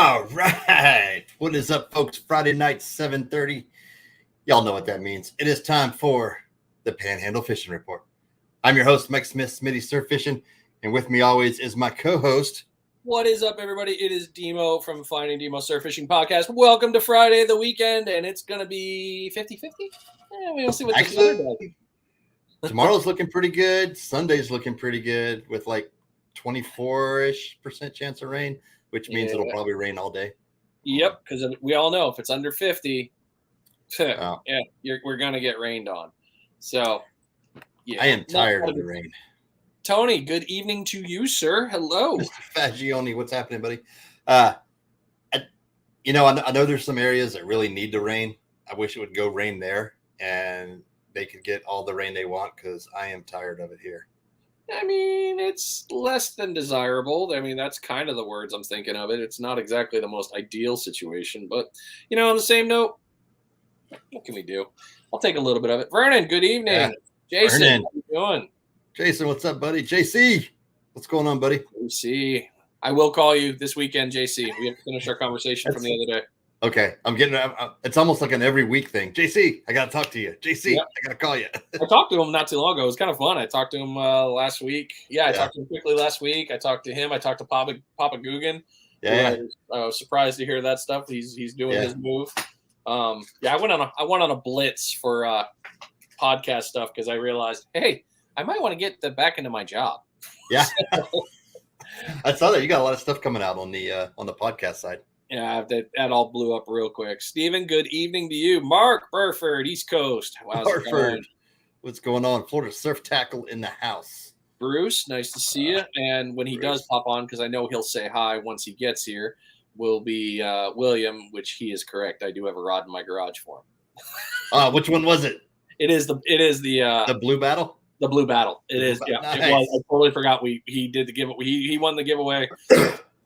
All right. What is up, folks? Friday night, 7:30. Y'all know what that means. It is time for the Panhandle Fishing Report. I'm your host, Mike Smith, Smitty Surf Fishing, and with me always is my co-host. What is up, everybody? It is Demo from Finding Demo Surf Fishing Podcast. Welcome to Friday, the weekend, and it's going to be 50-50. We'll see what this weather does. Tomorrow's looking pretty good. Sunday's looking pretty good with like 24-ish% chance of rain, which means it'll probably rain all day. Yep, because we all know if it's under 50, we're going to get rained on. So, I am tired of the rain. Tony, good evening to you, sir. Hello. Mr. Fagioni, what's happening, buddy? I know there's some areas that really need the rain. I wish it would go rain there and they could get all the rain they want because I am tired of it here. I mean, it's less than desirable. I mean, that's kind of the words I'm thinking of it. It's not exactly the most ideal situation, but, on the same note, what can we do? I'll take a little bit of it. Vernon, good evening. Yeah. Jason, Vernon. how you doing? Jason, what's up, buddy? JC, what's going on, buddy? JC, I will call you this weekend, JC. We have to finish our conversation from the other day. Okay, it's almost like an every week thing. JC, I got to talk to you. JC, yep. I got to call you. I talked to him not too long ago. It was kind of fun. I talked to him last week. I talked to him quickly last week. I talked to him. I talked to Papa Guggen. Yeah. I was surprised to hear that stuff. He's doing his move. I went on a blitz for podcast stuff because I realized, hey, I might want to get back into my job. Yeah. I saw that you got a lot of stuff coming out on the podcast side. Yeah, that all blew up real quick. Steven, good evening to you. Mark Burford, East Coast. How's it going? What's going on? Florida Surf Tackle in the house. Bruce, nice to see you. And when he does pop on, because I know he'll say hi once he gets here, will be William, which he is correct. I do have a rod in my garage for him. Which one was it? It is the Blue Battle. The Blue Battle. It is. Yeah, nice. It was. I totally forgot. He did the giveaway. He won the giveaway.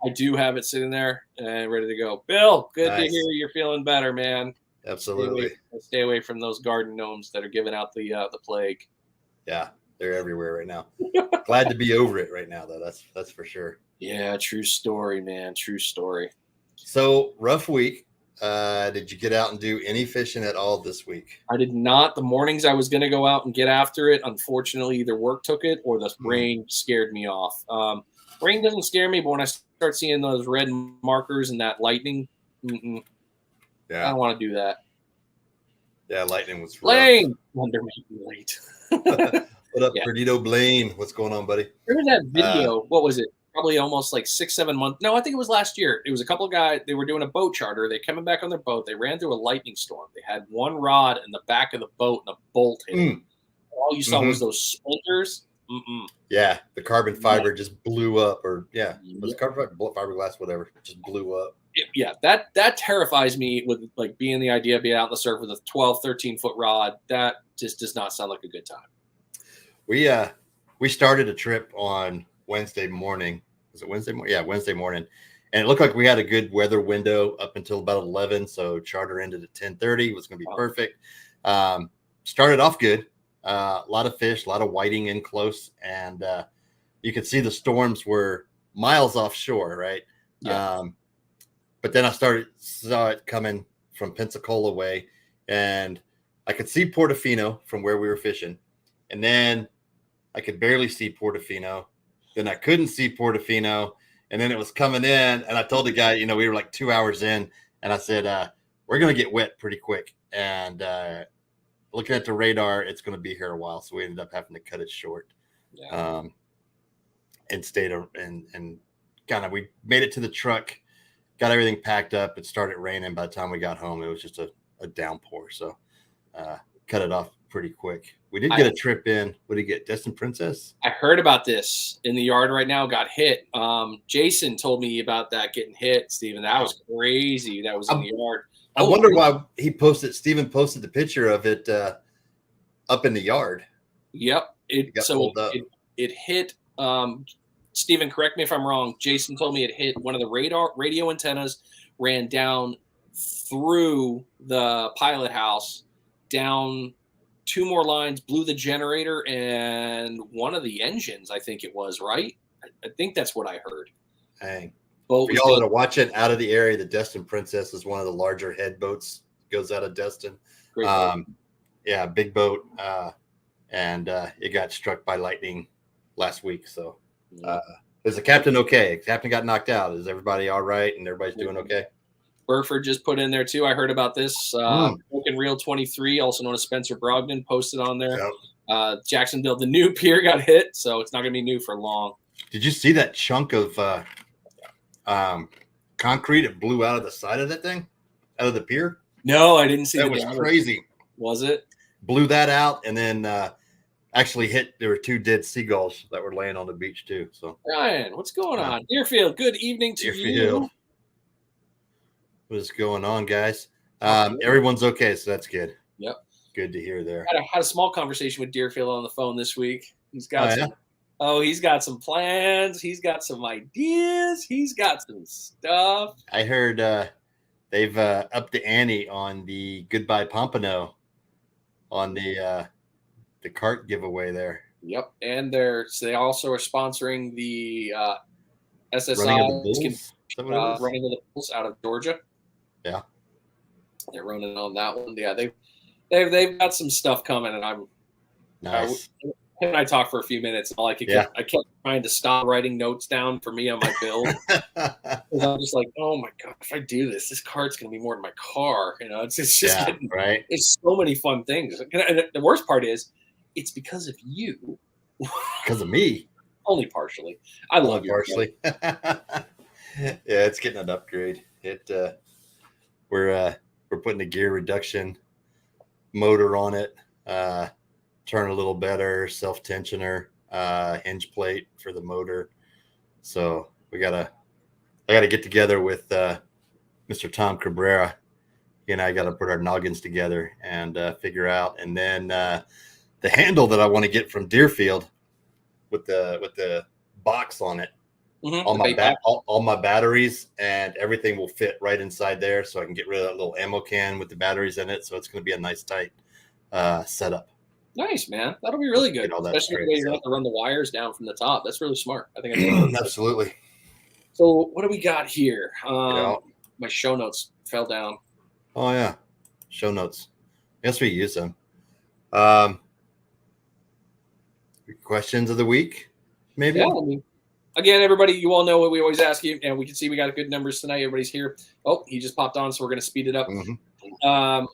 I do have it sitting there and ready to go. Bill, good to hear you're feeling better, man. Absolutely. Stay away from those garden gnomes that are giving out the plague. Yeah, they're everywhere right now. Glad to be over it right now, though. That's for sure. Yeah, true story, man. True story. So, rough week. Did you get out and do any fishing at all this week? I did not. The mornings I was going to go out and get after it, unfortunately, either work took it or the rain scared me off. Rain doesn't scare me, but when I start seeing those red markers and that lightning, I don't want to do that. Yeah, lightning was Blaine. Wonder made me late. What up, Perdido Blaine? What's going on, buddy? There was that video. What was it? Probably almost like 6-7 months. No, I think it was last year. It was a couple of guys. They were doing a boat charter. They coming back on their boat. They ran through a lightning storm. They had one rod in the back of the boat and a bolt hit them. All you saw was those splinters. Yeah, the carbon fiber just blew up, or it was carbon fiberglass, whatever, just blew up. That terrifies me with like being the idea of being out in the surf with a 12, 13-foot rod. That just does not sound like a good time. We started a trip on Wednesday morning. Was it Wednesday morning? Yeah, Wednesday morning. And it looked like we had a good weather window up until about 11. So charter ended at 10:30. It was going to be perfect. Started off good. A lot of fish, a lot of whiting in close. And you could see the storms were miles offshore, right? Yeah. But then I saw it coming from Pensacola way. And I could see Portofino from where we were fishing. And then I could barely see Portofino. Then I couldn't see Portofino, and then it was coming in, and I told the guy, we were like 2 hours in, and I said, we're going to get wet pretty quick. And looking at the radar, it's going to be here a while. So we ended up having to cut it short. Yeah. And stayed and kind of, we made it to the truck, got everything packed up. It started raining. By the time we got home, it was just a downpour. So cut it off pretty quick. We did get a trip in. What did you get? Destin Princess? I heard about this in the yard right now. Got hit. Jason told me about that getting hit, Steven. That was crazy. That was in the yard. I wonder why Steven posted the picture of it up in the yard. Yep. It hit. Steven, correct me if I'm wrong. Jason told me it hit one of the radio antennas, ran down through the pilot house, down 2 more lines, blew the generator and one of the engines, I think it was, right? I think that's what I heard. Dang. boat. For y'all that are watching out of the area, the Destin Princess is one of the larger head boats. Goes out of Destin. Great boat. Yeah, big boat. And it got struck by lightning last week. So is the captain okay? Captain got knocked out. Is everybody all right? And everybody's doing okay? Burford just put in there too. I heard about this. Broken Reel 23, also known as Spencer Brogdon, posted on there. Yep. Jacksonville, the new pier got hit, so it's not going to be new for long. Did you see that chunk of concrete that blew out of the side of that thing, out of the pier? No, I didn't see that. That was crazy. Was it? Blew that out, and then actually hit. There were 2 dead seagulls that were laying on the beach too. So Ryan, what's going on? Deerfield, good evening to you. What's going on, guys? Everyone's okay, so that's good. Yep. Good to hear there. I had a small conversation with Deerfield on the phone this week. He's got he's got some plans. He's got some ideas. He's got some stuff. I heard they've upped the ante on the Goodbye Pompano on the cart giveaway there. Yep, and they also are sponsoring the SSI running of the Bulls out of Georgia. Yeah, they're running on that one. Yeah, they've got some stuff coming, and I'm nice. And I talked for a few minutes. I kept trying to stop writing notes down for me on my build. I'm just like, oh my god, if I do this cart's gonna be more than my car. You know, it's just right. It's so many fun things. And the worst part is, it's because of you. Because of me. Only partially. I love you. Partially. Yeah, it's getting an upgrade. We're putting a gear reduction motor on it. Turn a little better, self-tensioner, hinge plate for the motor. So I gotta get together with Mr. Tom Cabrera. He and I gotta put our noggins together and figure out. And then the handle that I want to get from Deerfield with the box on it. All my batteries and everything will fit right inside there, so I can get rid of that little ammo can with the batteries in it. So it's going to be a nice tight setup. Nice, man. That'll be really good, especially the way you're going to have to run the wires down from the top. That's really smart. I think absolutely. So what do we got here? My show notes fell down. Oh yeah, show notes. Yes, we use them. Questions of the week, maybe. Yeah. Again, everybody, you all know what we always ask you, and we can see we got good numbers tonight. Everybody's here. Oh, he just popped on, so we're going to speed it up. Mm-hmm.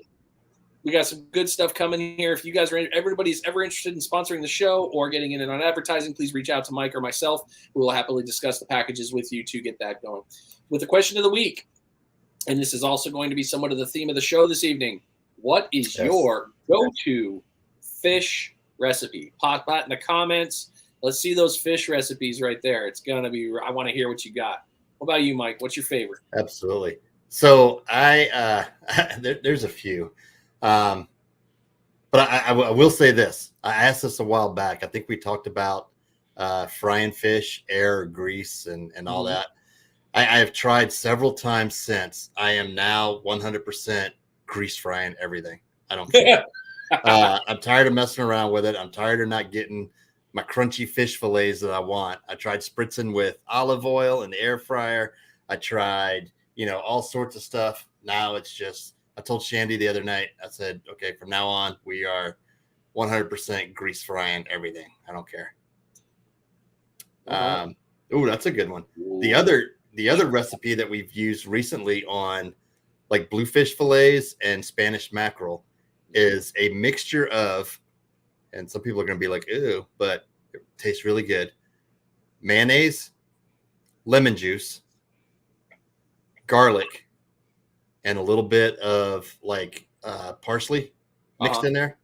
We got some good stuff coming here. If you guys everybody's ever interested in sponsoring the show or getting in on advertising, please reach out to Mike or myself. We will happily discuss the packages with you to get that going. With the question of the week, and this is also going to be somewhat of the theme of the show this evening. What is your go-to fish recipe? Pop that in the comments. Let's see those fish recipes right there. It's going to be, I want to hear what you got. What about you, Mike? What's your favorite? Absolutely. So there's a few. But I will say this. I asked this a while back. I think we talked about frying fish, air, grease, and all that. I have tried several times since. I am now 100% grease frying everything. I don't care. I'm tired of messing around with it. I'm tired of not getting my crunchy fish fillets that I want. I tried spritzing with olive oil in the air fryer. I tried, all sorts of stuff. Now it's just, I told Shandy the other night, I said, okay, from now on, we are 100% grease frying everything. I don't care. That's a good one. The other recipe that we've used recently on like bluefish fillets and Spanish mackerel is a mixture of, and some people are going to be like, ew, but it tastes really good. Mayonnaise, lemon juice, garlic, and a little bit of like parsley mixed in there.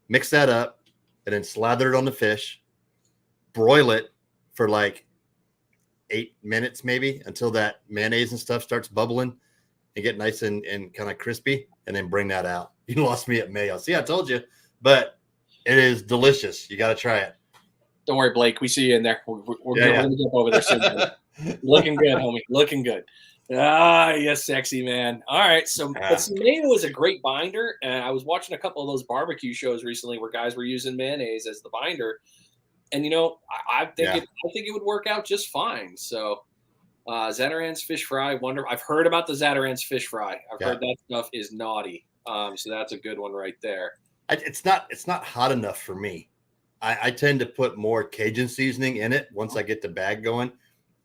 Mix that up and then slather it on the fish. Broil it for like 8 minutes maybe until that mayonnaise and stuff starts bubbling and get nice and kind of crispy, and then bring that out. You lost me at mayo. See, I told you, but it is delicious. You got to try it. Don't worry, Blake. We see you in there. We're going to get over there soon. Looking good, homie. Looking good. Yes, sexy man. All right. So mayo is a great binder. And I was watching a couple of those barbecue shows recently where guys were using mayonnaise as the binder. And, I think it would work out just fine. So Zatarain's fish fry. I've heard about the Zatarain's fish fry. I've Yeah. heard that stuff is naughty. So that's a good one right there. It's not hot enough for me. I tend to put more Cajun seasoning in it once I get the bag going.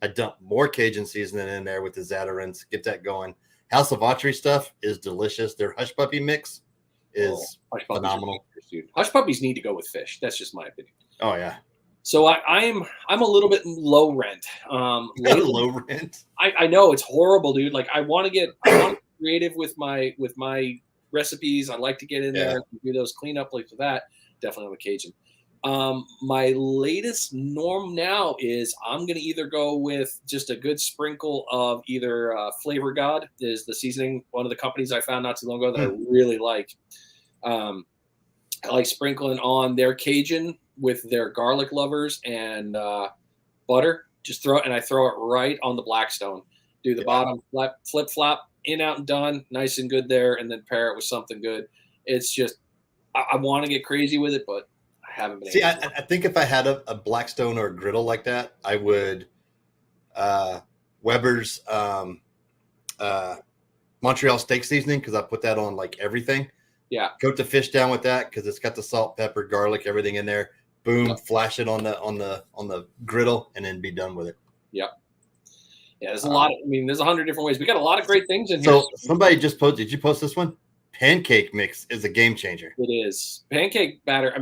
I dump more Cajun seasoning in there with the Zatarain's, get that going. House of Autry stuff is delicious. Their Hush Puppy mix is phenomenal. Hush Puppies need to go with fish. That's just my opinion. Oh yeah. So I'm a little bit low rent. Low rent. I know it's horrible, dude. Like I want to get creative with my recipes. I like to get in there and do those cleanup like that. Definitely on occasion. My latest norm now is I'm going to either go with just a good sprinkle of either Flavor God is the seasoning, one of the companies I found not too long ago that I really like. I like sprinkling on their Cajun with their garlic lovers and butter. Just throw it, and I throw it right on the Blackstone. Do the bottom flip flop, in, out, and done. Nice and good there, and then pair it with something good. It's just I want to get crazy with it, but I haven't been able to. I think if I had a Blackstone or a griddle like that, I would Weber's Montreal steak seasoning, because I put that on like everything. Yeah. Coat the fish down with that because it's got the salt, pepper, garlic, everything in there. Boom, flash it on the griddle, and then be done with it. Yep. Yeah, there's a lot. There's 100 different ways. We got a lot of great things in here. So somebody just posted. Did you post this one? Pancake mix is a game changer. It is. Pancake batter.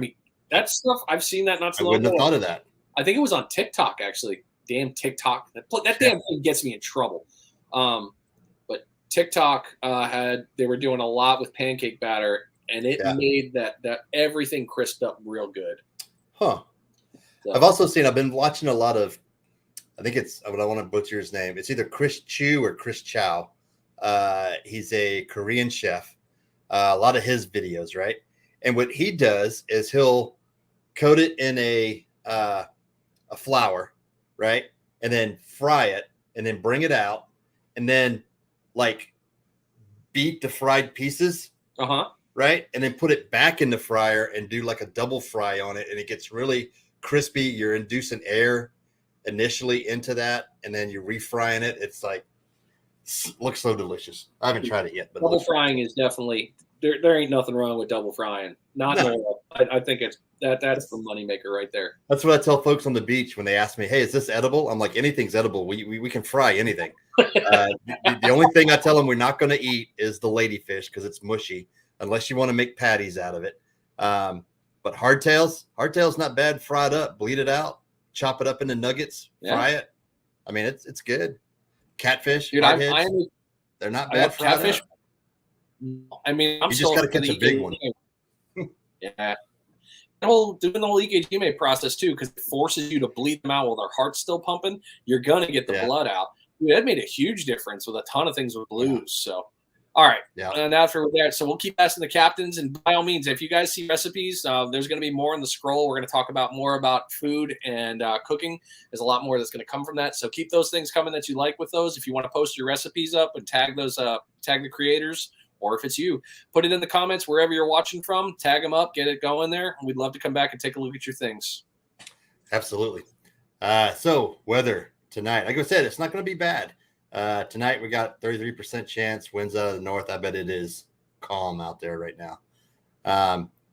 That stuff, I've seen that not so long ago. I wouldn't have thought of that. I think it was on TikTok, actually. Damn TikTok. That damn thing gets me in trouble. But TikTok they were doing a lot with pancake batter, and it made that everything crisped up real good. Huh. So, I've been watching a lot of, I think it's, I want to butcher his name. It's either Chris Chu or Chris Chow. He's a Korean chef. A lot of his videos, right? And what he does is he'll coat it in a flour, right? And then fry it, and then bring it out, and then like beat the fried pieces, right? And then put it back in the fryer and do like a double fry on it, and it gets really crispy. You're inducing air initially into that, and then you're refrying it. It's like, looks so delicious. I haven't tried it yet, but double frying is definitely there. Ain't nothing wrong with double frying. I think that's the moneymaker right there. That's what I tell folks on the beach when they ask me, "Hey, is this edible?" I'm like, "Anything's edible. We can fry anything." The only thing I tell them we're not going to eat is the ladyfish because it's mushy, unless you want to make patties out of it. But hardtail's not bad. Fried up, bleed it out, chop it up into nuggets, fry it. It's good. Catfish, dude, they're not bad. Catfish. I'm you just got to catch a big one. Yeah. Doing the whole EKG process too, because it forces you to bleed them out while their heart's still pumping. You're gonna get the blood out. Dude, that made a huge difference with a ton of things with blues. So, all right. And after that, so we'll keep asking the captains, and by all means, if you guys see recipes, there's going to be more in the scroll. We're going to talk about more about food and cooking. There's a lot more that's going to come from that. So keep those things coming that you like with those. If you want to post your recipes up and tag the creators. Or if it's you, put it in the comments wherever you're watching from, tag them up, get it going there. We'd love to come back and take a look at your things. Absolutely. So weather tonight, like I said, it's not going to be bad. Tonight we got 33% chance, winds out of the north. I bet it is calm out there right now.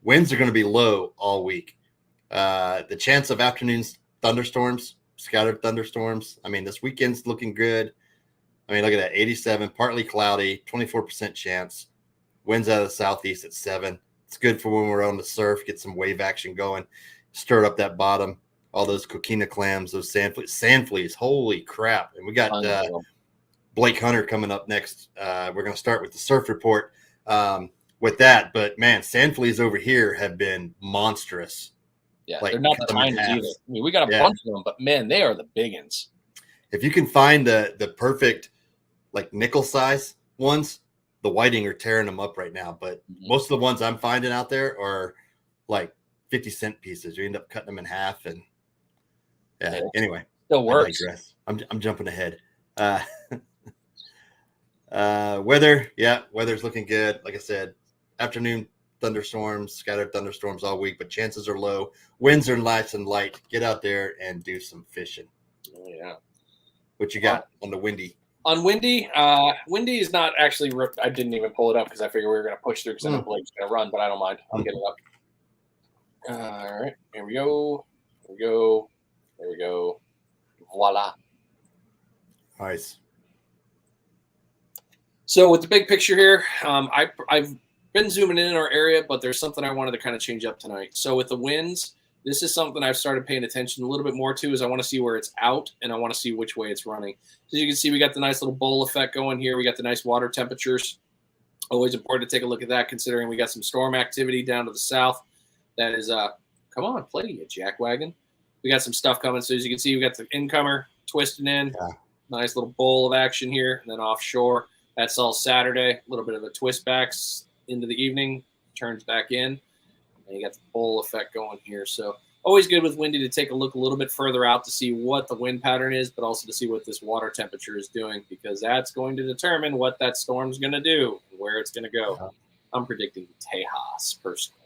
Winds are going to be low all week. The chance of afternoon thunderstorms, scattered thunderstorms. This weekend's looking good. Look at that, 87, partly cloudy, 24% chance. Winds out of the southeast at 7. It's good for when we're on the surf, get some wave action going, stir up that bottom, all those coquina clams, those sand fleas, holy crap. And we got Blake Hunter coming up next. We're going to start with the surf report with that. But, man, sand fleas over here have been monstrous. Yeah, they're not the tiniest either. We got a bunch of them, but, man, they are the big ones. If you can find the perfect – like nickel size ones, the whiting are tearing them up right now. But most of the ones I'm finding out there are like 50-cent pieces. You end up cutting them in half, and anyway, still works. I'm jumping ahead. Weather's looking good. Like I said, afternoon thunderstorms, scattered thunderstorms all week, but chances are low. Winds are nice and light. Get out there and do some fishing. Oh, yeah. What you got on the windy? On windy, windy is not actually. I didn't even pull it up because I figured we were going to push through because I know Blake's going to run, but I don't mind. I'll get it up. All right, here we go. Here we go. There we go. Voila. Nice. So with the big picture here, I've been zooming in our area, but there's something I wanted to kind of change up tonight. So with the winds, this is something I've started paying attention a little bit more to, is I want to see where it's out and I want to see which way it's running. So you can see we got the nice little bowl effect going here. We got the nice water temperatures. Always important to take a look at that, considering we got some storm activity down to the south. That is, come on, play, you jackwagon. We got some stuff coming. So as you can see, we got the incomer twisting in. Yeah. Nice little bowl of action here. And then offshore, that's all Saturday. A little bit of a twist backs into the evening, turns back in. And you got the bowl effect going here. So always good with windy to take a look a little bit further out to see what the wind pattern is, but also to see what this water temperature is doing, because that's going to determine what that storm's going to do and where it's going to go. Yeah. I'm predicting Tejas personally.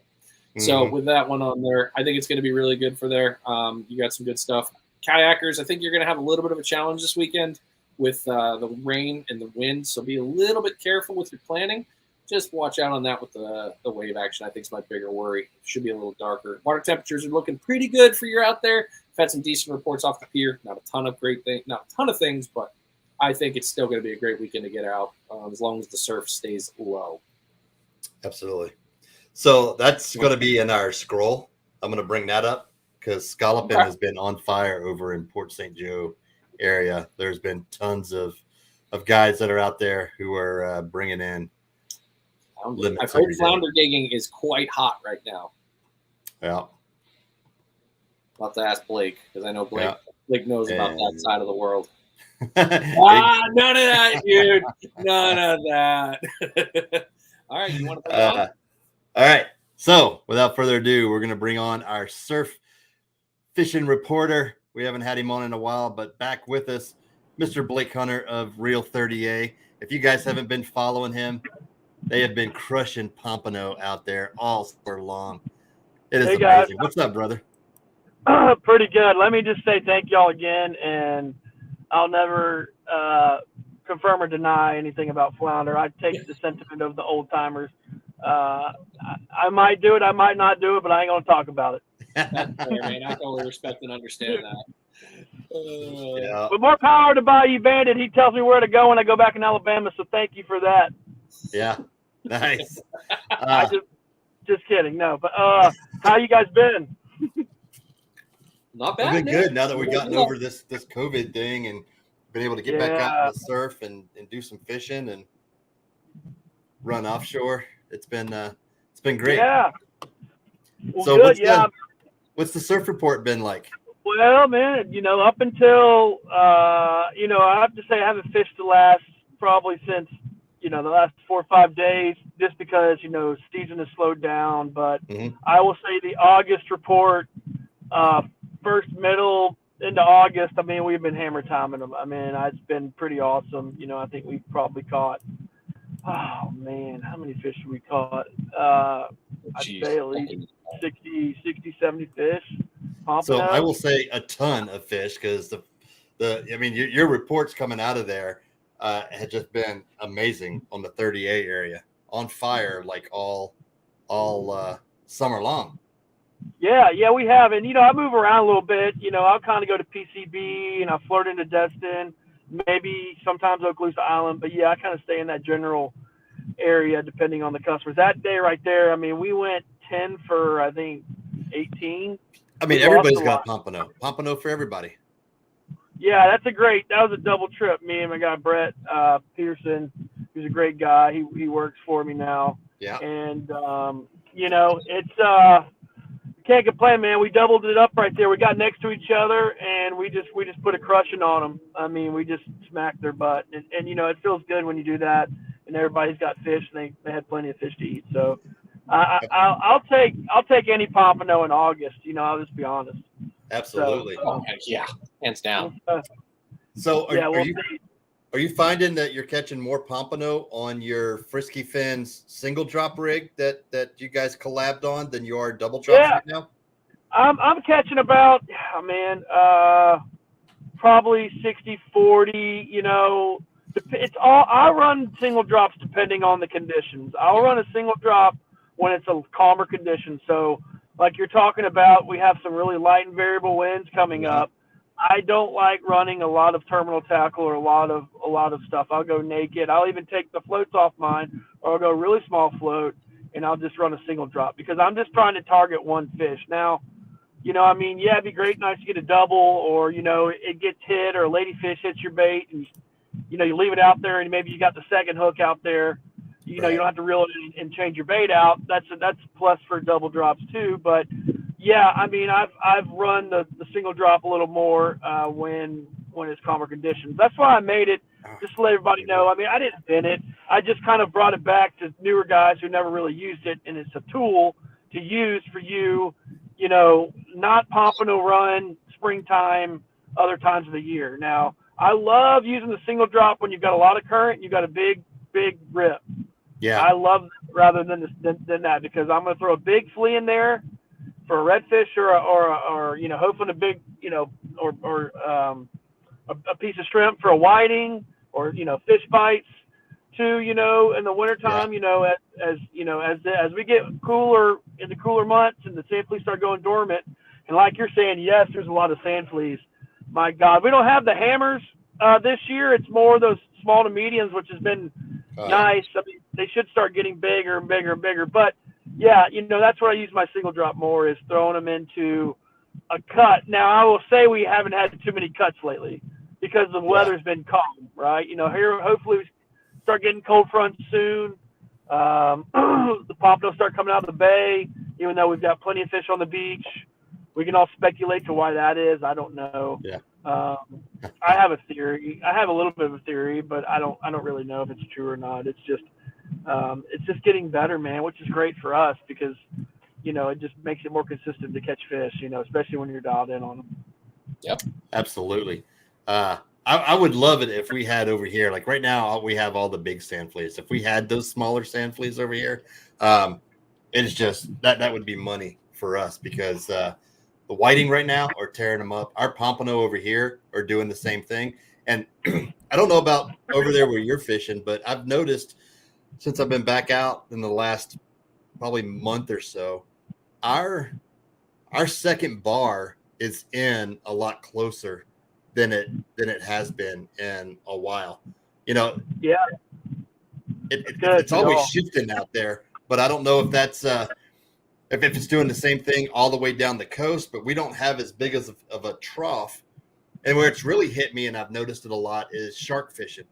Mm-hmm. So with that one on there, I think it's going to be really good for there. You got some good stuff. Kayakers, I think you're going to have a little bit of a challenge this weekend with the rain and the wind, so be a little bit careful with your planning. Just watch out on that with the wave action. I think is my bigger worry. It should be a little darker. Water temperatures are looking pretty good for you out there. I've had some decent reports off the pier. Not a ton of things, but I think it's still going to be a great weekend to get out as long as the surf stays low. Absolutely. So that's going to be in our scroll. I'm going to bring that up because scalloping has been on fire over in Port St. Joe area. There's been tons of guys that are out there who are bringing in. I've heard flounder gigging is quite hot right now. Yeah. I'll have to ask Blake, because I know Blake knows about that side of the world. None of that, dude. None of that. All right, you want to bring it on? All right. So without further ado, we're going to bring on our surf fishing reporter. We haven't had him on in a while, but back with us, Mr. Blake Hunter of Real 30A. If you guys haven't been following him, they have been crushing pompano out there all summer long. It is amazing. Guys. What's up, brother? Pretty good. Let me just say thank y'all again, and I'll never confirm or deny anything about flounder. I take the sentiment of the old timers. I might do it, I might not do it, but I ain't gonna talk about it. That's fair, man. I totally respect and understand that. But more power to Bayou Bandit. He tells me where to go when I go back in Alabama. So thank you for that. Yeah. Nice. Just kidding. No, but how you guys been? Not bad. We've been good now that we've gotten over this COVID thing and been able to get back out on the surf and do some fishing and run offshore. It's been great. Yeah. Well, so good, what's the surf report been like? Well, man, up until I have to say I haven't fished the last probably since the last 4 or 5 days, just because, season has slowed down. But I will say the August report, first middle into August, I mean, we've been hammer timing them. I mean, it's been pretty awesome. I think we've probably caught, oh man, how many fish have we caught? I'd say at least 60, 70 fish. So I will say a ton of fish, because your reports coming out of there had just been amazing on the 30A area, on fire like all summer long. Yeah, we have. And, I move around a little bit. I'll kind of go to PCB and I flirt into Destin, maybe sometimes Okaloosa Island. But, yeah, I kind of stay in that general area depending on the customers. That day right there, I mean, we went 10 for, I think, 18. I mean, everybody's got pompano. Pompano for everybody. Yeah, that was a double trip. Me and my guy Brett Pearson, who's a great guy. He works for me now. Yeah. And it's can't complain, man. We doubled it up right there. We got next to each other and we just put a crushing on them. I mean, we just smacked their butt. And it feels good when you do that and everybody's got fish and they had plenty of fish to eat. So I'll take any pompano in August. I'll just be honest. Absolutely. So, yeah, hands down. So are you finding that you're catching more pompano on your Frisky Fins single drop rig that you guys collabed on than you are double drops right now? I'm catching about, probably 60-40, you know. It's all, I run single drops depending on the conditions. I'll run a single drop when it's a calmer condition. So like you're talking about, we have some really light and variable winds coming up. I don't like running a lot of terminal tackle or a lot of stuff. I'll go naked. I'll even take the floats off mine, or I'll go really small float, and I'll just run a single drop because I'm just trying to target one fish. Now, you know, I mean, yeah, it'd be nice to get a double, or, you know, it gets hit, or a ladyfish hits your bait, and, you know, you leave it out there, and maybe you got the second hook out there. You know, you don't have to reel it in and change your bait out. That's plus for double drops too. But yeah, I mean, I've run the single drop a little more when it's calmer conditions. That's why I made it, just to let everybody know. I mean, I didn't invent it. I just kind of brought it back to newer guys who never really used it, and it's a tool to use for you. You know, not pompano run springtime, other times of the year. Now, I love using the single drop when you've got a lot of current, you've got a big rip. Yeah, I love it rather than that, because I'm going to throw a big flea in there for a redfish or you know, hoping a big, you know, or a piece of shrimp for a whiting, or, you know, fish bites too, you know, in the wintertime, you know, as you know, as we get cooler in the cooler months and the sand fleas start going dormant, and like you're saying, yes, there's a lot of sand fleas. My God, we don't have the hammers this year. It's more those small to mediums, which has been nice. I mean, they should start getting bigger and bigger and bigger. But yeah, you know, that's where I use my single drop more, is throwing them into a cut. Now, I will say we haven't had too many cuts lately because the weather's been calm, right? You know, here hopefully we start getting cold fronts soon. The pompano start coming out of the bay, even though we've got plenty of fish on the beach. We can all speculate to why that is. I don't know. Yeah. I have a theory. I have a little bit of a theory, but I don't really know if it's true or not. It's just getting better, man, which is great for us because, you know, it just makes it more consistent to catch fish, you know, especially when you're dialed in on them. Yep. Absolutely. I would love it if we had over here, like right now, we have all the big sand fleas. If we had those smaller sand fleas over here, it's just that would be money for us, because the whiting right now are tearing them up. Our pompano over here are doing the same thing. And I don't know about over there where you're fishing, but I've noticed since I've been back out in the last probably month or so, our second bar is in a lot closer than it has been in a while. You know, it's always shifting out there, but I don't know if that's if it's doing the same thing all the way down the coast, but we don't have as big of a trough. And where it's really hit me, and I've noticed it a lot, is shark fishing.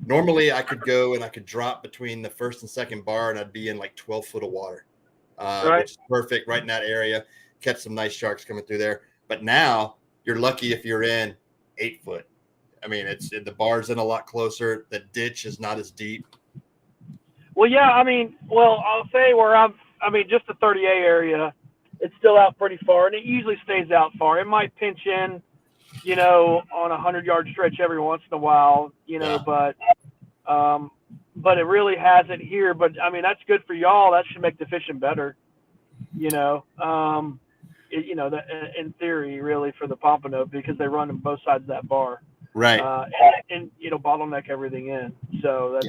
Normally I could go and I could drop between the first and second bar, and I'd be in like 12 foot of water, which is perfect right in that area. Catch some nice sharks coming through there. But now you're lucky if you're in 8 foot. I mean, the bar's in a lot closer. The ditch is not as deep. Well, yeah, I mean, I'll say just the 30A area, it's still out pretty far, and it usually stays out far. It might pinch in, you know, on a 100-yard stretch every once in a while, you know, but it really hasn't here. But I mean, that's good for y'all. That should make the fishing better, you know. In theory, really, for the pompano, because they run on both sides of that bar, right? And you know, bottleneck everything in. So that's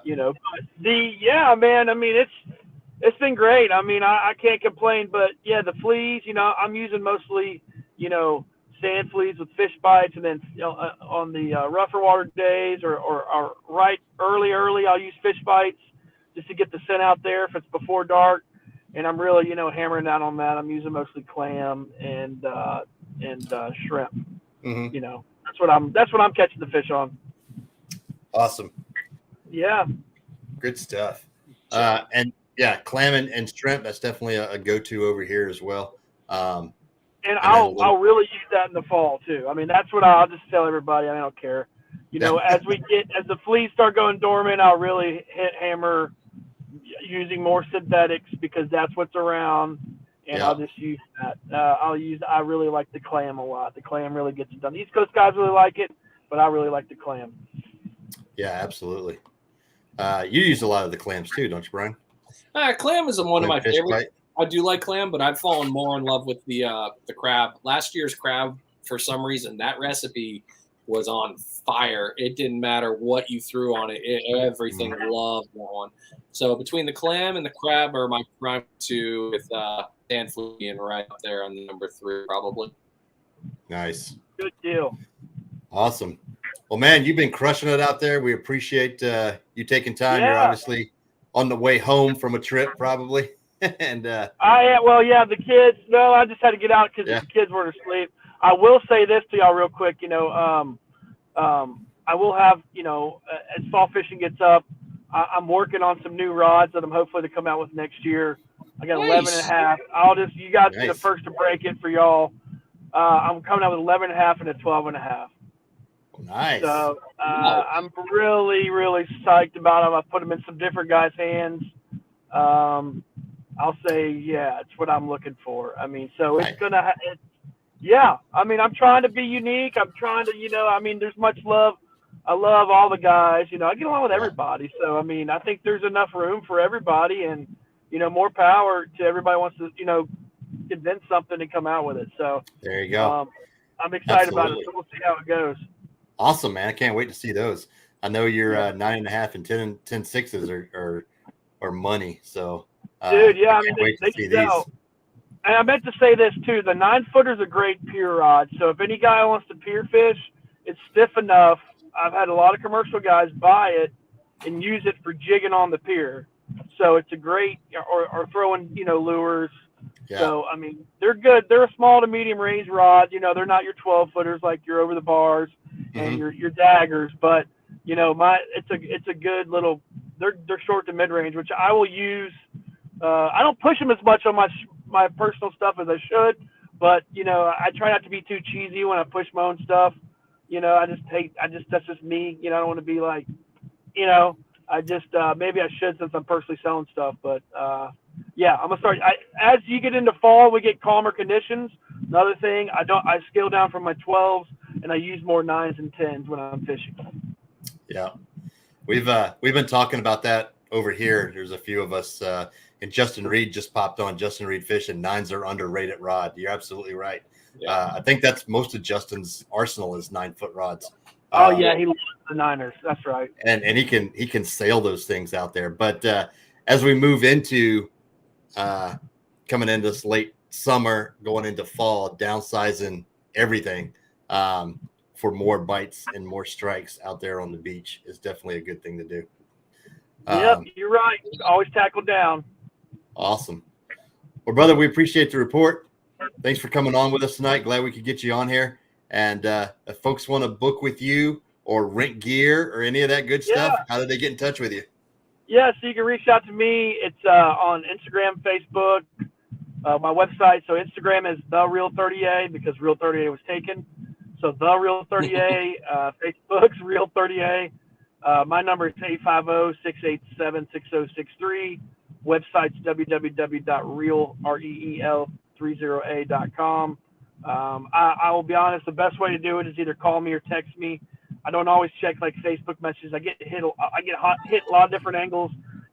you know, but man. I mean, it's been great. I mean, I can't complain. But yeah, the fleas, you know, I'm using mostly, you know, sand fleas with fish bites, and then, you know, on the rougher water days or right early, I'll use fish bites just to get the scent out there if it's before dark. And I'm really, you know, hammering down on that. I'm using mostly clam and shrimp. Mm-hmm. You know, that's what I'm catching the fish on. Awesome. Yeah. Good stuff. And yeah, clam and shrimp, that's definitely a go-to over here as well. And I'll really use that in the fall too. I mean, that's what I'll just tell everybody. I don't care. You know, as the fleas start going dormant, I'll really hammer using more synthetics, because that's what's around, and I'll just use that. I really like the clam a lot. The clam really gets it done. The East Coast guys really like it, but I really like the clam. Yeah, absolutely. You use a lot of the clams too, don't you, Brian? Clam is one of my favorites. I do like clam, but I've fallen more in love with the crab. Last year's crab for some reason, that recipe was on fire. It didn't matter what you threw on it. Everything loved that one. So between the clam and the crab are my prime two, with Dan Flukian right up there on number 3, probably. Nice. Good deal. Awesome. Well, man, you've been crushing it out there. We appreciate you taking time. Yeah. You're obviously on the way home from a trip, probably. And the kids. No, I just had to get out because the kids were asleep. I will say this to y'all real quick. I will have, as fall fishing gets up, I'm working on some new rods that I'm hopefully to come out with next year. I got 11.5. You guys be the first to break it for y'all. I'm coming out with 11.5 and a 12.5. Nice. So I'm really, really psyched about them. I put them in some different guys' hands. I'll say, it's what I'm looking for. I mean, so it's going to I'm trying to be unique. I'm trying to, there's much love. I love all the guys. I get along with everybody. So, I think there's enough room for everybody, and, more power to everybody who wants to, invent something and come out with it. So there you go. I'm excited about it. So we'll see how it goes. Awesome, man. I can't wait to see those. I know your 9.5 and 10 sixes are money. So, dude, they see these. And I meant to say this too. The 9-footer is a great pier rod. So if any guy wants to pier fish, it's stiff enough. I've had a lot of commercial guys buy it and use it for jigging on the pier. So it's a great, or throwing, lures. Yeah. So, they're good. They're a small to medium range rod. They're not your 12-footers like your over the bars and your daggers. But, it's a good little, they're short to mid range, which I will use. I don't push them as much on my personal stuff as I should, but I try not to be too cheesy when I push my own stuff. That's just me. I don't want to be like, maybe I should, since I'm personally selling stuff, but I'm gonna start. As you get into fall, we get calmer conditions. Another thing, I scale down from my 12s and I use more 9s and 10s when I'm fishing. Yeah, we've been talking about that over here. There's a few of us. And Justin Reed just popped on. Justin Reed Fishing. 9s are underrated rod. You're absolutely right. Yeah. I think that's most of Justin's arsenal is 9-foot rods. He loves the 9ers. That's right. And he can sail those things out there. But as we move into coming into this late summer, going into fall, downsizing everything for more bites and more strikes out there on the beach is definitely a good thing to do. You're right. Always tackle down. Awesome. Well, brother, we appreciate the report. Thanks for coming on with us tonight. Glad we could get you on here. And if folks want to book with you or rent gear or any of that good stuff, how do they get in touch with you? Yeah, so you can reach out to me. It's on Instagram, Facebook, my website. So Instagram is The Real 30A because Real 30A was taken. So The Real 30A, Facebook's Real 30A. My number is 850-687-6063. Website's www.reel30a.com. I will be honest, the best way to do it is either call me or text me. I don't always check like Facebook messages. I get hit a lot of different angles.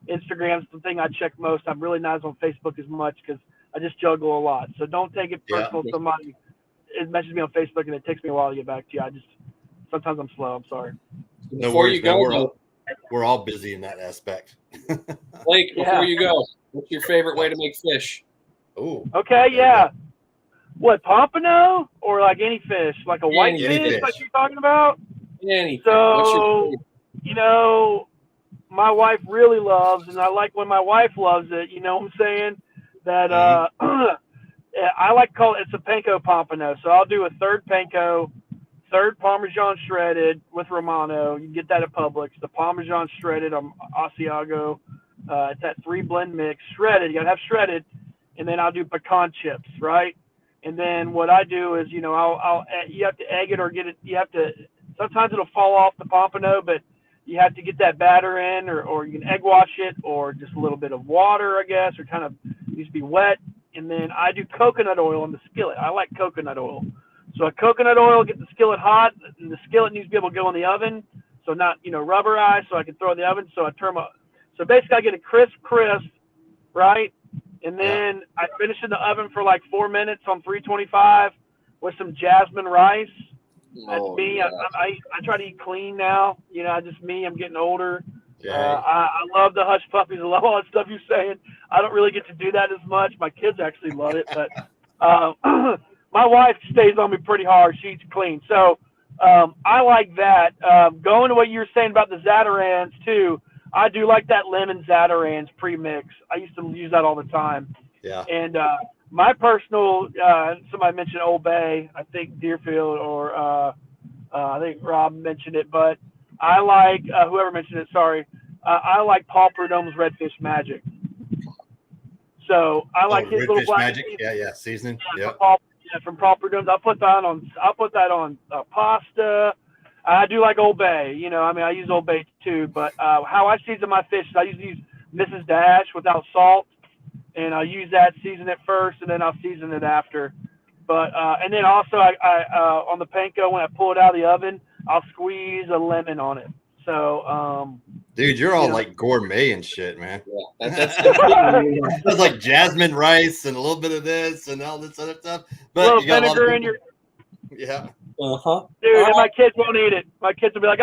Instagram's the thing I check most. I'm really not on Facebook as much because I just juggle a lot. So don't take it personal. Yeah. Somebody messages me on Facebook and it takes me a while to get back to you. Sometimes I'm slow. I'm sorry. No worries, man. We're all busy in that aspect. Blake, before you go, what's your favorite way to make fish? Oh. Okay, yeah. What, pompano or like any fish? Like a white fish like you're talking about? Any. So, my wife really loves, and I like when my wife loves it, you know what I'm saying? That I like to call it, it's a panko pompano. So I'll do a third panko, third Parmesan shredded with Romano. You can get that at Publix. The Parmesan shredded on Asiago. It's that 3-blend mix. Shredded. You got to have shredded. And then I'll do pecan chips, right? And then what I do is, you have to egg it or get it. Sometimes it'll fall off the pompano, but you have to get that batter in or you can egg wash it or just a little bit of water, I guess, or kind of needs to be wet. And then I do coconut oil on the skillet. I like coconut oil. So a coconut oil, get the skillet hot, and the skillet needs to be able to go in the oven, so not, rubberized, so I can throw it in the oven. So so basically I get a crisp, right? And then I finish in the oven for like 4 minutes on 325. with some jasmine rice. That's Oh, me. yeah. I try to eat clean now. You know, just me. I'm getting older. Yeah. I love the hush puppies. I love all that stuff you're saying. I don't really get to do that as much. My kids actually love it, but my wife stays on me pretty hard. She eats clean. So I like that. Going to what you were saying about the Zatarans, too, I do like that lemon Zatarans pre-mix. I used to use that all the time. Yeah. And my personal, somebody mentioned Old Bay, I think Deerfield, or I think Rob mentioned it, but I like, whoever mentioned it, sorry, I like Paul Prudhomme's Redfish Magic. So I like his little black Magic. Yeah, seasoning. Yeah. From Paul Prudhomme's. I'll put that on pasta. I do like Old Bay. You know, I mean, I use Old Bay too. But how I season my fish is I usually use Mrs. Dash without salt, and I'll use that, season it first, and then I'll season it after. But and then also I on the panko, when I pull it out of the oven, I'll squeeze a lemon on it. So dude, you're all like gourmet and shit, man. Yeah, that's it's like jasmine rice and a little bit of this and all this other stuff. But you got vinegar in your yeah. Dude, and my kids won't eat it. My kids will be like,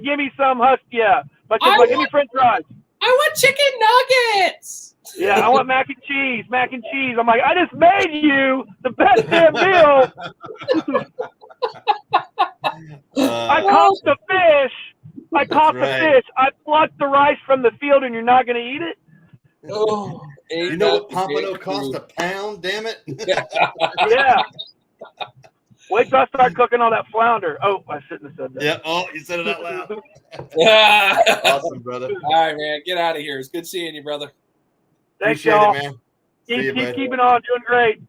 give me some husk. Yeah. My kids like, give me French fries. I want chicken nuggets. Yeah, I want mac and cheese. I'm like, I just made you the best damn meal. I caught the fish. I plucked the rice from the field, and you're not going to eat it? Oh, you know what pompano costs a pound? Damn it! Yeah. Wait till I start cooking all that flounder. Oh, I shouldn't have said that. Yeah. Oh, you said it out loud. Yeah. Awesome, brother. All right, man. Get out of here. It's good seeing you, brother. Thanks, Appreciate y'all. it, man. Keep keeping on. Doing great.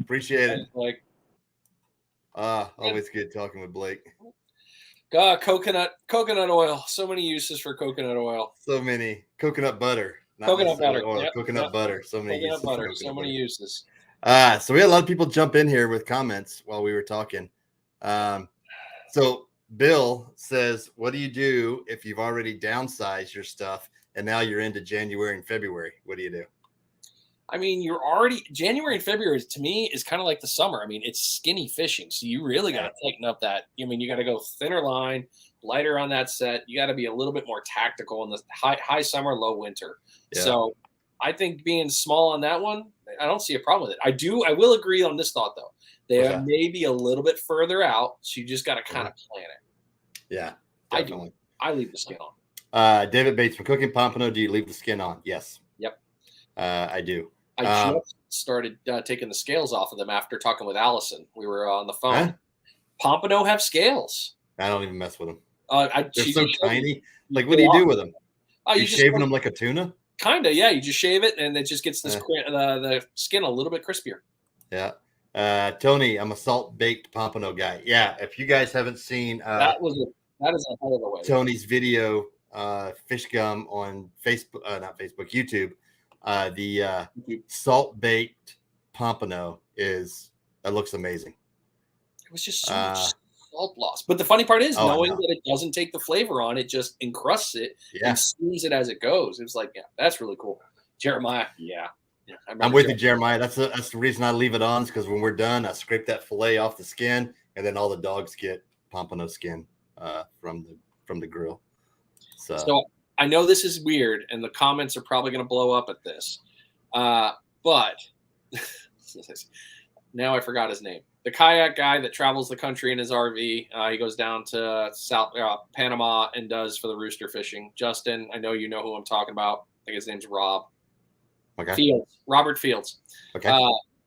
Appreciate it. Like, always good talking with Blake. God, coconut oil. So many uses for coconut oil. So many. Coconut butter. Coconut butter. Oil. Yep. Coconut butter. So many uses. So many uses. So we had a lot of people jump in here with comments while we were talking. So Bill says, what do you do if you've already downsized your stuff and now you're into January and February? What do you do? I mean, you're already January and February to me is kind of like the summer. I mean, it's skinny fishing. So you really got to tighten up that. I mean, you got to go thinner line, lighter on that set. You got to be a little bit more tactical in the high summer, low winter. Yeah. So I think being small on that one, I don't see a problem with it. I will agree on this thought though. They are maybe a little bit further out. So you just got to kind of plan it. Yeah, definitely. I leave the skin on. David Bates, for cooking pompano, do you leave the skin on? Yes. Yep. I do. I just started taking the scales off of them after talking with Allison. We were on the phone. Huh? Pompano have scales. I don't even mess with them. They're so tiny. Like, what do you do with them? You shaving them like a tuna? Kind of, yeah. You just shave it, and it just gets this the skin a little bit crispier. Yeah. Tony, I'm a salt baked pompano guy. Yeah. If you guys haven't seen that is a hell of a way. Tony's video, fish gum on Facebook, not Facebook, YouTube. The salt baked pompano looks amazing. It was just so much salt loss. But the funny part is knowing that it doesn't take the flavor on, it just encrusts it and steams it as it goes. It was like, yeah, that's really cool. Jeremiah, yeah. I'm with you, Jeremiah. That's the reason I leave it on, is because when we're done, I scrape that fillet off the skin, and then all the dogs get pompano skin from the grill. So I know this is weird, and the comments are probably going to blow up at this, but now I forgot his name. The kayak guy that travels the country in his RV. He goes down to South Panama and does for the rooster fishing. Justin, I know you know who I'm talking about. I think his name's Rob. Okay. Fields. Robert Fields. Okay.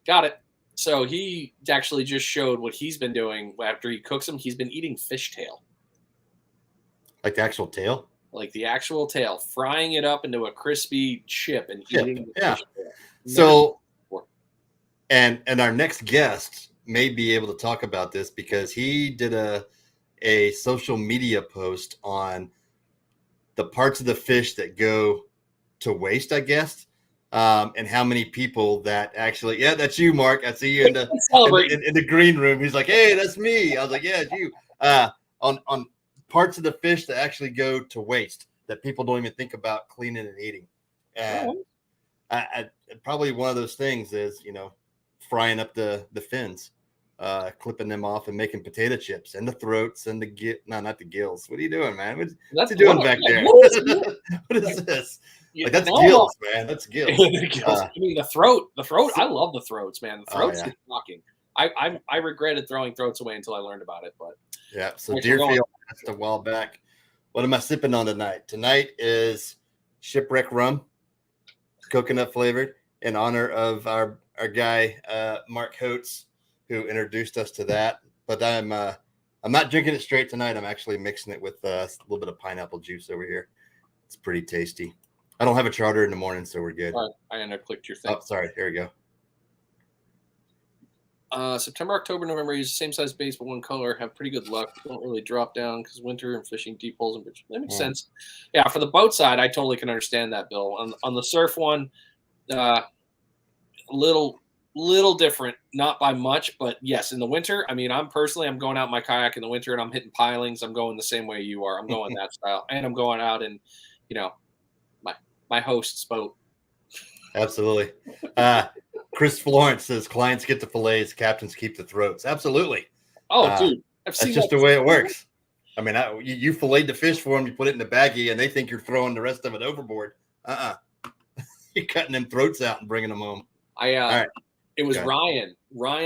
Got it. So he actually just showed what he's been doing after he cooks them. He's been eating fishtail. Like the actual tail? Like the actual tail, frying it up into a crispy chip and eating the fish tail. So, and our next guest may be able to talk about this, because he did a social media post on the parts of the fish that go to waste, I guess, and how many people that actually, that's you, Mark. I see you in the green room. He's like, hey, that's me. I was like, yeah, it's you. On parts of the fish that actually go to waste that people don't even think about cleaning and eating. And I probably one of those things is, frying up the fins. clipping them off and making potato chips and the throats and not the gills. What are you doing, man? What's he doing back there? What is this? Like, that's gills, man. That's gills. I mean, the throat. I love the throats, man. The throats is shocking. I regretted throwing throats away until I learned about it. But yeah, so Deerfield, that's a while back. What am I sipping on tonight? Tonight is Shipwreck rum, coconut flavored, in honor of our guy Mark Hotze, who introduced us to that. But I'm not drinking it straight tonight. I'm actually mixing it with a little bit of pineapple juice over here. It's pretty tasty. I don't have a charter in the morning, so we're good. I clicked your thing. Oh, sorry. Here we go. September, October, November, use the same size base but one color. Have pretty good luck. Don't really drop down because winter and fishing deep holes and bridges. That makes sense. Yeah, for the boat side, I totally can understand that, Bill. On the surf one, little different, not by much, but yes, in the winter. I mean, I'm going out in my kayak in the winter and I'm hitting pilings. I'm going the same way you are. I'm going that style, and I'm going out in, my host's boat. Absolutely. Chris Florence says clients get the fillets, captains keep the throats. Absolutely. Oh, dude. That's just the way it works. I mean, you filleted the fish for them, you put it in the baggie, and they think you're throwing the rest of it overboard. You're cutting them throats out and bringing them home. All right. It was Ryan,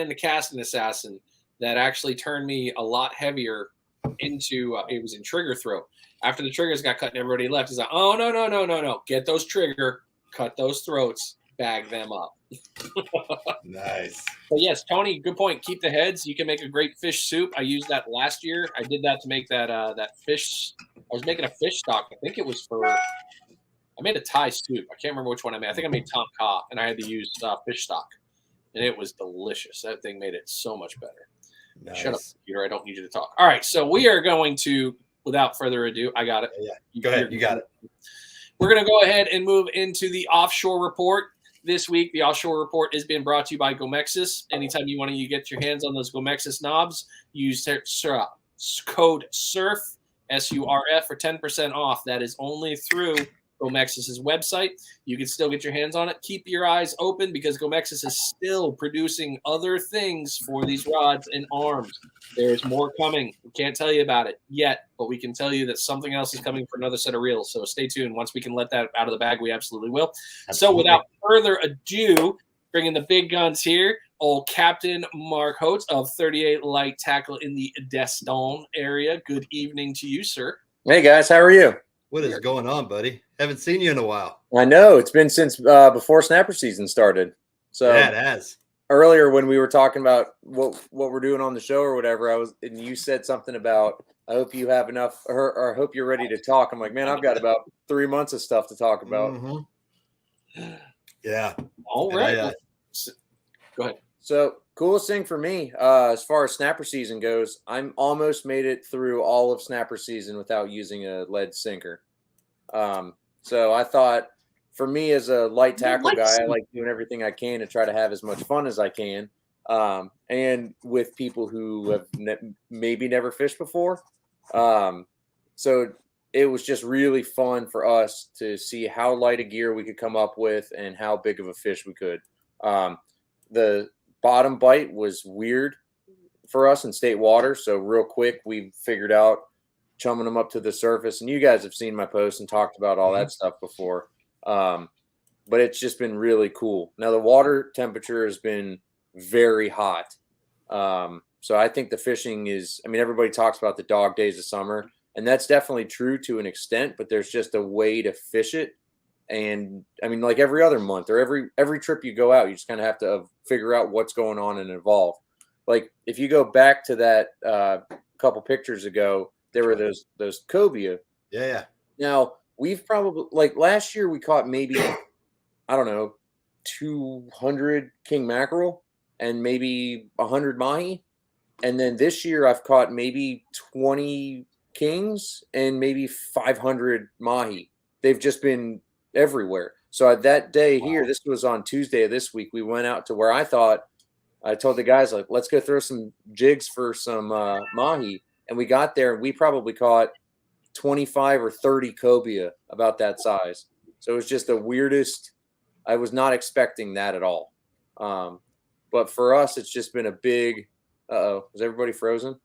the casting assassin, that actually turned me a lot heavier into it was in trigger throat. After the triggers got cut and everybody left, he's like, oh, no. Get those trigger, cut those throats, bag them up. Nice. But yes, Tony, good point. Keep the heads. You can make a great fish soup. I used that last year. I did that to make that fish. I was making a fish stock. I think it was I made a Thai soup. I can't remember which one I made. I think I made tom kha, and I had to use fish stock, and it was delicious. That thing made it so much better. Nice. Shut up, Peter. I don't need you to talk. All right, so we are going to, without further ado, I got it. Yeah. Go ahead. You got it. We're going to go ahead and move into the offshore report. This week, the offshore report is being brought to you by Gomexis. Anytime you want to get your hands on those Gomexis knobs, use code SURF, SURF, for 10% off. That is only through Gomexis' website. You can still get your hands on it. Keep your eyes open because Gomexis is still producing other things for these rods and arms. There's more coming. We can't tell you about it yet, but we can tell you that something else is coming for another set of reels. So stay tuned. Once we can let that out of the bag, we absolutely will. Absolutely. So without further ado, bringing the big guns here, old Captain Mark Hotze of 38 Light Tackle in the Destin area. Good evening to you, sir. Hey, guys. How are you? What is going on, buddy? Haven't seen you in a while. I know. It's been since before snapper season started. So yeah, it has. Earlier when we were talking about what we're doing on the show or whatever, and you said something about, I hope you have enough, or I hope you're ready to talk. I'm like, man, I've got about 3 months of stuff to talk about. Mm-hmm. Yeah. All right. Go ahead. So coolest thing for me, as far as snapper season goes, I'm almost made it through all of snapper season without using a lead sinker. So I thought, for me as a light tackle guy, I like doing everything I can to try to have as much fun as I can. And with people who have maybe never fished before. So it was just really fun for us to see how light a gear we could come up with and how big of a fish we could. The bottom bite was weird for us in state water. So real quick, we figured out chumming them up to the surface. And you guys have seen my posts and talked about all that stuff before. But it's just been really cool. Now the water temperature has been very hot. So I think the fishing is, I mean, everybody talks about the dog days of summer, and that's definitely true to an extent, but there's just a way to fish it. And I mean, like every other month or every trip you go out, you just kind of have to figure out what's going on and evolve. Like if you go back to that couple pictures ago, there were those cobia. Yeah. Now we've probably, like last year we caught maybe, I don't know, 200 king mackerel and maybe 100 mahi. And then this year I've caught maybe 20 kings and maybe 500 mahi. They've just been everywhere. So that day here, this was on Tuesday of this week, we went out to where I told the guys, like, let's go throw some jigs for some mahi. And we got there and we probably caught 25 or 30 cobia about that size. So it was just the weirdest. I was not expecting that at all. But for us, it's just been a big Uh-oh. Is everybody frozen?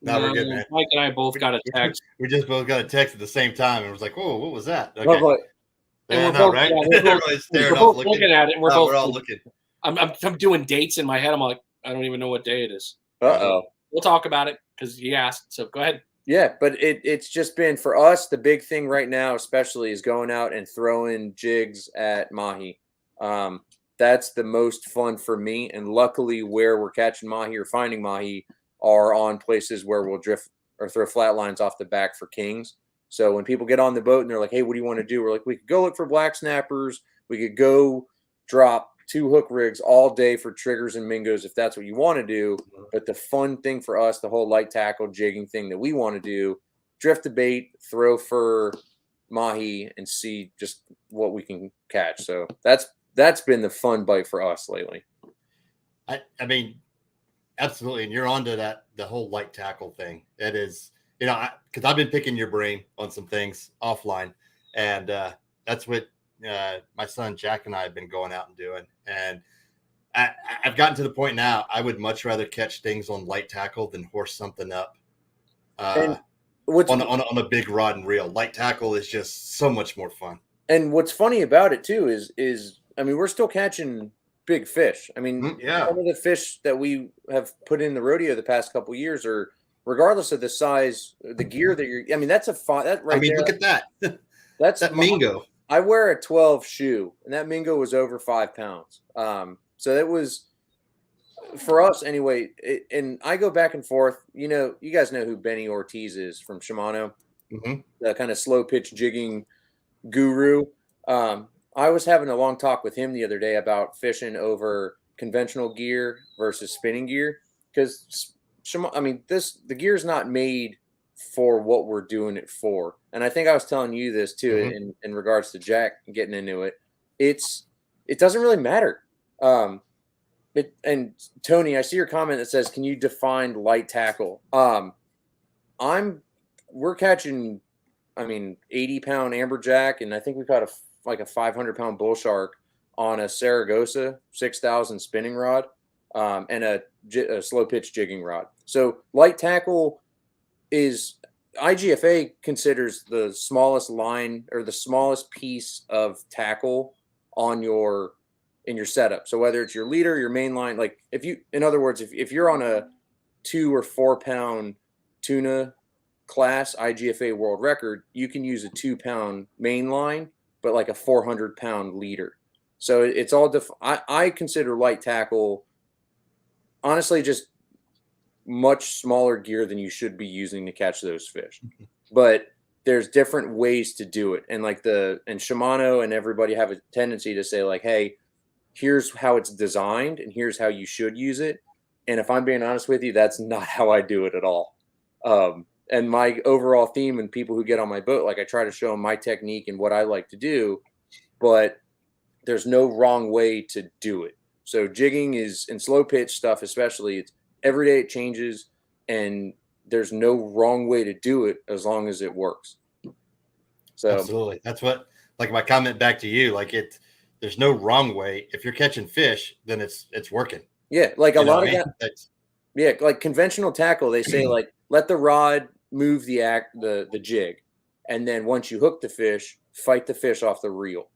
No, we're good, man. Mike and I both got a text. We just both got a text at the same time and was like, "Whoa, what was that?" Okay. And we're both, right? we're both looking at it, and we're all looking. I'm doing dates in my head. I'm like, I don't even know what day it is. Uh-oh. We'll talk about it because you asked. So go ahead. Yeah, but it's just been, for us, the big thing right now, especially, is going out and throwing jigs at mahi. That's the most fun for me. And luckily, where we're catching mahi or finding mahi are on places where we'll drift or throw flat lines off the back for kings. So when people get on the boat and they're like, "Hey, what do you want to do?" We're like, "We could go look for black snappers. We could go drop 2 hook rigs all day for triggers and mingos if that's what you want to do." But the fun thing for us, the whole light tackle jigging thing that we want to do, drift the bait, throw for mahi, and see just what we can catch. So that's been the fun bite for us lately. I mean, absolutely. And you're onto that, the whole light tackle thing. That is, because I've been picking your brain on some things offline, and that's what my son Jack and I have been going out and doing. And I've gotten to the point now, I would much rather catch things on light tackle than horse something up on a big rod and reel. Light tackle is just so much more fun. And what's funny about it too is I mean, we're still catching big fish. I mean, some of the fish that we have put in the rodeo the past couple of years are, regardless of the size, the gear that you're. I mean, that's that right. I mean, look at that. That's that mingo. I wear a 12 shoe, and that mingo was over 5 pounds. So it was, for us anyway. And I go back and forth. You guys know who Benny Ortiz is from Shimano, the kind of slow pitch jigging guru. I was having a long talk with him the other day about fishing over conventional gear versus spinning gear, because the gear is not made for what we're doing it for. And I think I was telling you this too, in regards to Jack getting into it. It doesn't really matter. And Tony, I see your comment that says, "Can you define light tackle?" We're catching, 80-pound amberjack, and I think we caught a 500-pound bull shark on a Saragossa 6,000 spinning rod, and a slow pitch jigging rod. So light tackle is, IGFA considers the smallest line or the smallest piece of tackle in your setup. So whether it's your leader, your main line, in other words, if you're on a 2 or 4 pound tuna class IGFA world record, you can use a 2 pound main line, but like a 400 pound leader. So it's all I consider light tackle honestly just much smaller gear than you should be using to catch those fish. But there's different ways to do it. And and Shimano and everybody have a tendency to say hey, here's how it's designed and here's how you should use it. And if I'm being honest with you, that's not how I do it at all. And my overall theme, and people who get on my boat, I try to show them my technique and what I like to do, but there's no wrong way to do it. So jigging is, and slow pitch stuff especially, it's every day it changes, and there's no wrong way to do it as long as it works. So absolutely. That's what, my comment back to you, there's no wrong way. If you're catching fish, then it's working. Yeah. A lot of that. Yeah. Conventional tackle, they say let the rod move the jig. And then once you hook the fish, fight the fish off the reel.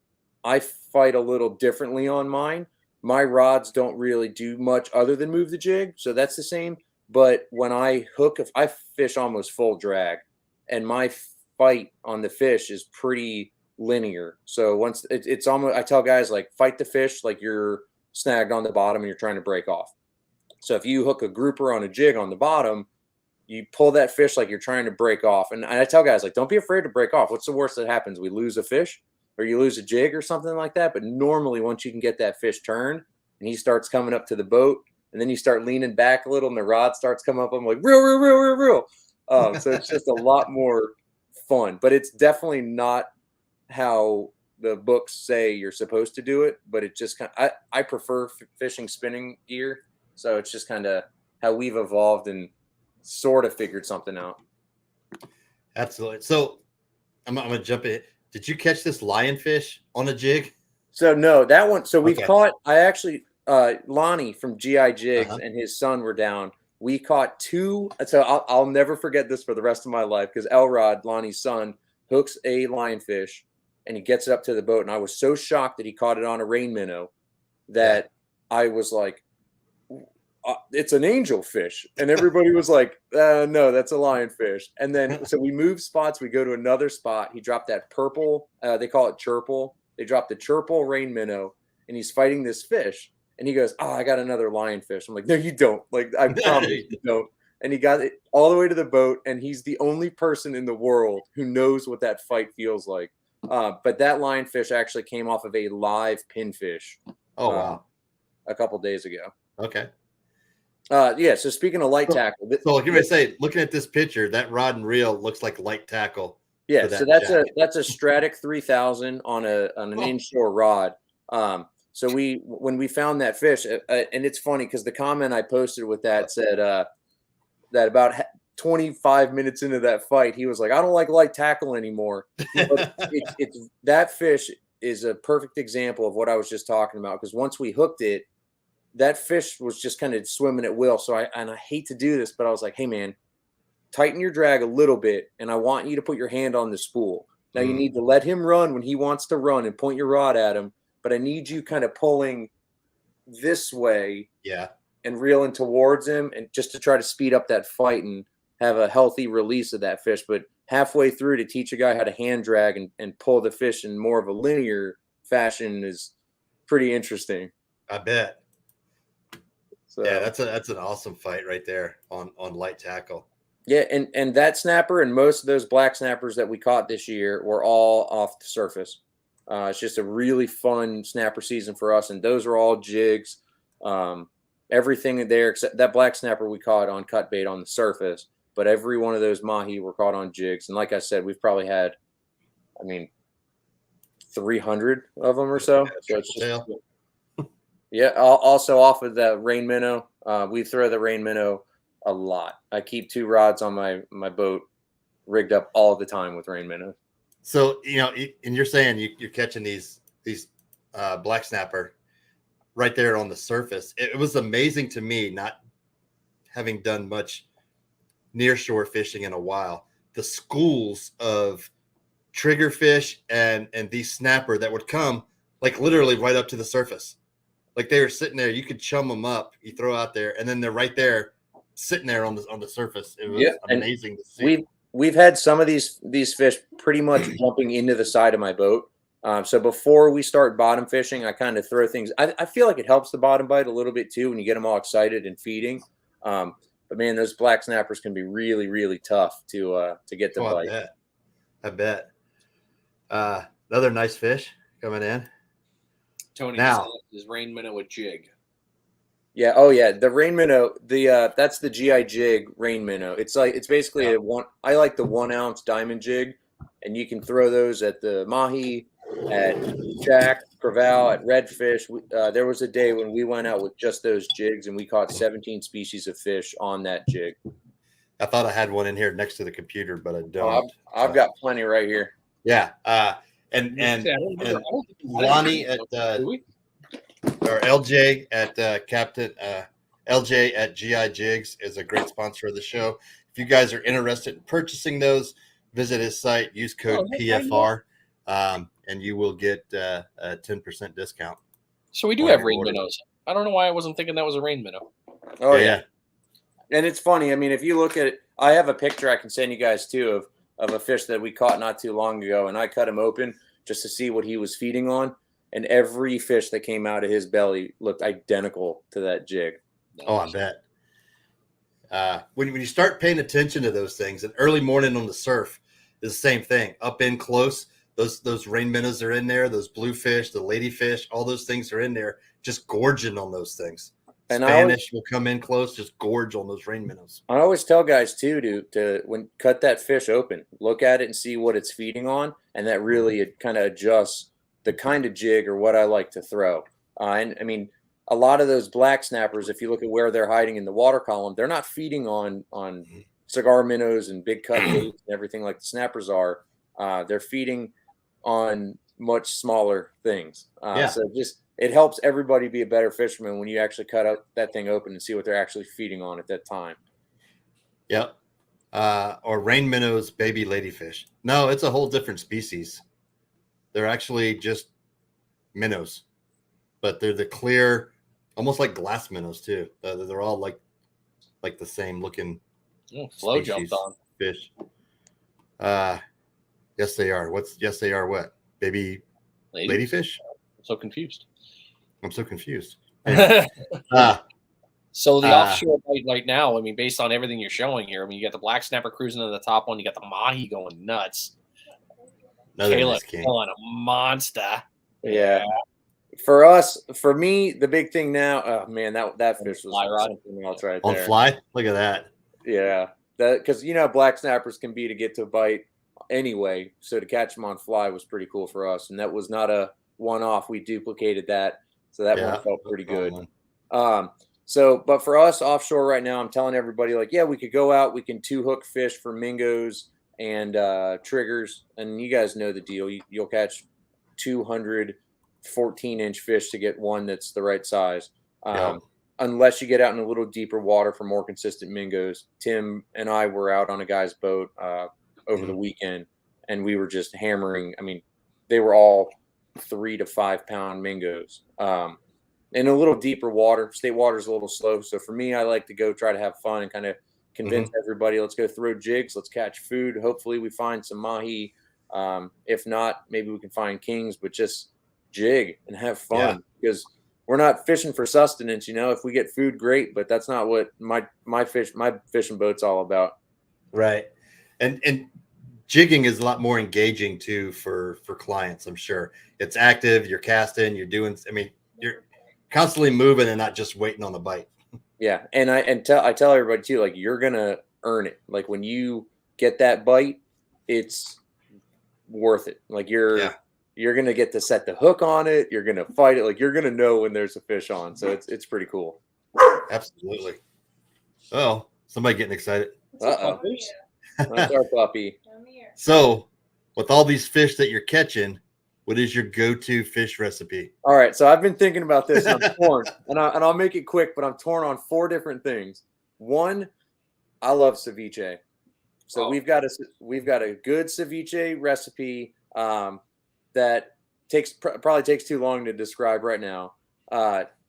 I fight a little differently on mine. My rods don't really do much other than move the jig. So that's the same. But when I hook, if I fish almost full drag, and my fight on the fish is pretty linear. So once it's almost, I tell guys fight the fish like you're snagged on the bottom and you're trying to break off. So if you hook a grouper on a jig on the bottom, you pull that fish like you're trying to break off. And I tell guys, don't be afraid to break off. What's the worst that happens? We lose a fish or you lose a jig or something like that. But normally once you can get that fish turned and he starts coming up to the boat, and then you start leaning back a little and the rod starts coming up, I'm like, reel. So it's just a lot more fun. But it's definitely not how the books say you're supposed to do it. But it just I prefer fishing spinning gear. So it's just kind of how we've evolved and sort of figured something out. Absolutely. So I'm going to jump in. Did you catch this lionfish on a jig? So no, that one. So we've caught, Lonnie from GI Jigs and his son were down. we caught two. So I'll never forget this for the rest of my life, because Elrod, Lonnie's son, hooks a lionfish and he gets it up to the boat. And I was so shocked that he caught it on a rain minnow that I was like, it's an angelfish. And everybody was like, no, that's a lionfish. And then, so we moved spots. We go to another spot. He dropped that purple, they call it churple. They dropped the churple rain minnow, and he's fighting this fish. And he goes, oh, I got another lionfish. I'm like, no, you don't. Like, I promise you don't. And he got it all the way to the boat. And he's the only person in the world who knows what that fight feels like. But that lionfish actually came off of a live pinfish. Oh, wow. A couple days ago. Okay. So speaking of light tackle, so like you may say, looking at this picture, that rod and reel looks like light tackle. Yeah, so that's a Stratic 3000 on an inshore rod. So when we found that fish, and it's funny because the comment I posted with that said that about 25 minutes into that fight, he was like, "I don't like light tackle anymore." But it's that fish is a perfect example of what I was just talking about, because once we hooked it, that fish was just kind of swimming at will. So I hate to do this, but I was like, hey, man, tighten your drag a little bit, and I want you to put your hand on the spool. Now you need to let him run when he wants to run and point your rod at him, but I need you kind of pulling this way and reeling towards him, and just to try to speed up that fight and have a healthy release of that fish. But halfway through, to teach a guy how to hand drag and pull the fish in more of a linear fashion is pretty interesting. I bet. So, yeah, that's an awesome fight right there on light tackle. Yeah, and that snapper and most of those black snappers that we caught this year were all off the surface. It's just a really fun snapper season for us, and those are all jigs. Everything there except that black snapper we caught on cut bait on the surface, but every one of those mahi were caught on jigs. And like I said, we've probably had, 300 of them or so. So it's just, yeah. Also off of the rain minnow, we throw the rain minnow a lot. I keep 2 rods on my boat rigged up all the time with rain minnows. So, and you're saying you're catching these black snapper right there on the surface. It was amazing to me, not having done much nearshore fishing in a while, the schools of triggerfish and these snapper that would come like literally right up to the surface. Like they were sitting there, you could chum them up, you throw out there, and then they're right there sitting there on the surface. It was amazing to see. We've had some of these fish pretty much jumping into the side of my boat. So before we start bottom fishing, I kind of throw things. I feel like it helps the bottom bite a little bit too when you get them all excited and feeding. But man, those black snappers can be really, really tough to get the bite. I bet. Another nice fish coming in. Tony now is rain minnow with jig. Yeah. Oh yeah. The rain minnow, that's the GI jig rain minnow. It's basically I like the 1 ounce diamond jig, and you can throw those at the mahi, at jack, creval, at redfish. There was a day when we went out with just those jigs and we caught 17 species of fish on that jig. I thought I had one in here next to the computer, but I don't. I've got plenty right here. Yeah. And Lonnie at or LJ at Captain LJ at GI Jigs is a great sponsor of the show. If you guys are interested in purchasing those, visit his site, use code PFR, and you will get a 10% discount. So we do have rain minnows. I don't know why I wasn't thinking that was a rain minnow. Oh yeah. And it's funny. I mean, if you look at it, I have a picture I can send you guys too of a fish that we caught not too long ago, and I cut him open just to see what he was feeding on, and every fish that came out of his belly looked identical to that jig. Oh, I bet. When you start paying attention to those things, and early morning on the surf is the same thing. Up in close, those rain minnows are in there, those bluefish, the ladyfish, all those things are in there, just gorging on those things. And Spanish will come in close, just gorge on those rain minnows. I always tell guys too to when cut that fish open, look at it and see what it's feeding on, and that really kind of adjusts the kind of jig or what I like to throw. And I mean, a lot of those black snappers, if you look at where they're hiding in the water column, they're not feeding on cigar minnows and big cut baits and everything like the snappers are. They're feeding on much smaller things. So just it helps everybody be a better fisherman when you actually cut up that thing open and see what they're actually feeding on at that time. Yep. Or rain minnows, baby ladyfish. No, it's a whole different species. They're actually just minnows, but they're the clear, almost like glass minnows too. They're all like the same looking flow jumped on fish. Yes, they are. Yes, they are what? Baby ladyfish? I'm so confused. I'm so confused. Anyway, so the offshore bite right now, I mean, based on everything you're showing here, I mean, you got the black snapper cruising to the top one. You got the mahi going nuts. Kayla killing a monster. Yeah. For me, the big thing now, oh man, that fish was something else right there. On fly? Look at that. Yeah. Because, black snappers can be to get to a bite anyway. So to catch them on fly was pretty cool for us. And that was not a one-off. We duplicated that. So that one felt pretty good. But for us offshore right now, I'm telling everybody we could go out. We can 2-hook fish for mingos and triggers. And you guys know the deal. You'll catch 200 14-inch fish to get one that's the right size. Unless you get out in a little deeper water for more consistent mingos. Tim and I were out on a guy's boat over the weekend, and we were just hammering. I mean, they were all 3 to 5 pound mingos. In a little deeper water, state water is a little slow. So for me, I like to go try to have fun and kind of convince everybody, let's go throw jigs, let's catch food. Hopefully we find some mahi. If not, maybe we can find kings, but just jig and have fun because we're not fishing for sustenance. If we get food, great, but that's not what my fishing boat's all about. Right. And jigging is a lot more engaging too for clients. I'm sure it's active. You're casting, you're doing, you're constantly moving and not just waiting on the bite. Yeah. And I tell everybody too, you're going to earn it. When you get that bite, it's worth it. You're going to get to set the hook on it. You're going to fight it. You're going to know when there's a fish on. So it's pretty cool. Absolutely. Oh, somebody getting excited. Uh-oh. That's our puppy. So with all these fish that you're catching, what is your go-to fish recipe? All right. So I've been thinking about this and I'm torn and I'll make it quick, but I'm torn on 4 different things. One, I love ceviche. So we've got a good ceviche recipe that probably takes too long to describe right now.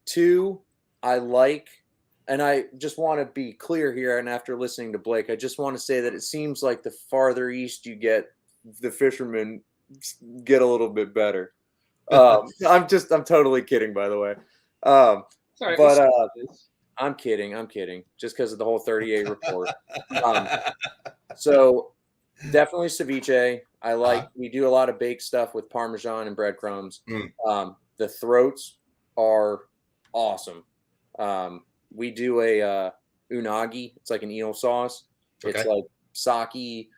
2, I like, and I just want to be clear here. And after listening to Blake, I just want to say that it seems like the farther east you get, the fishermen get a little bit better. I'm totally kidding, by the way. Sorry, but I'm kidding. Just because of the whole 38 report. So definitely ceviche. I like. We do a lot of baked stuff with Parmesan and breadcrumbs. The throats are awesome. We do a unagi. It's like an eel sauce. Okay. It's like sake,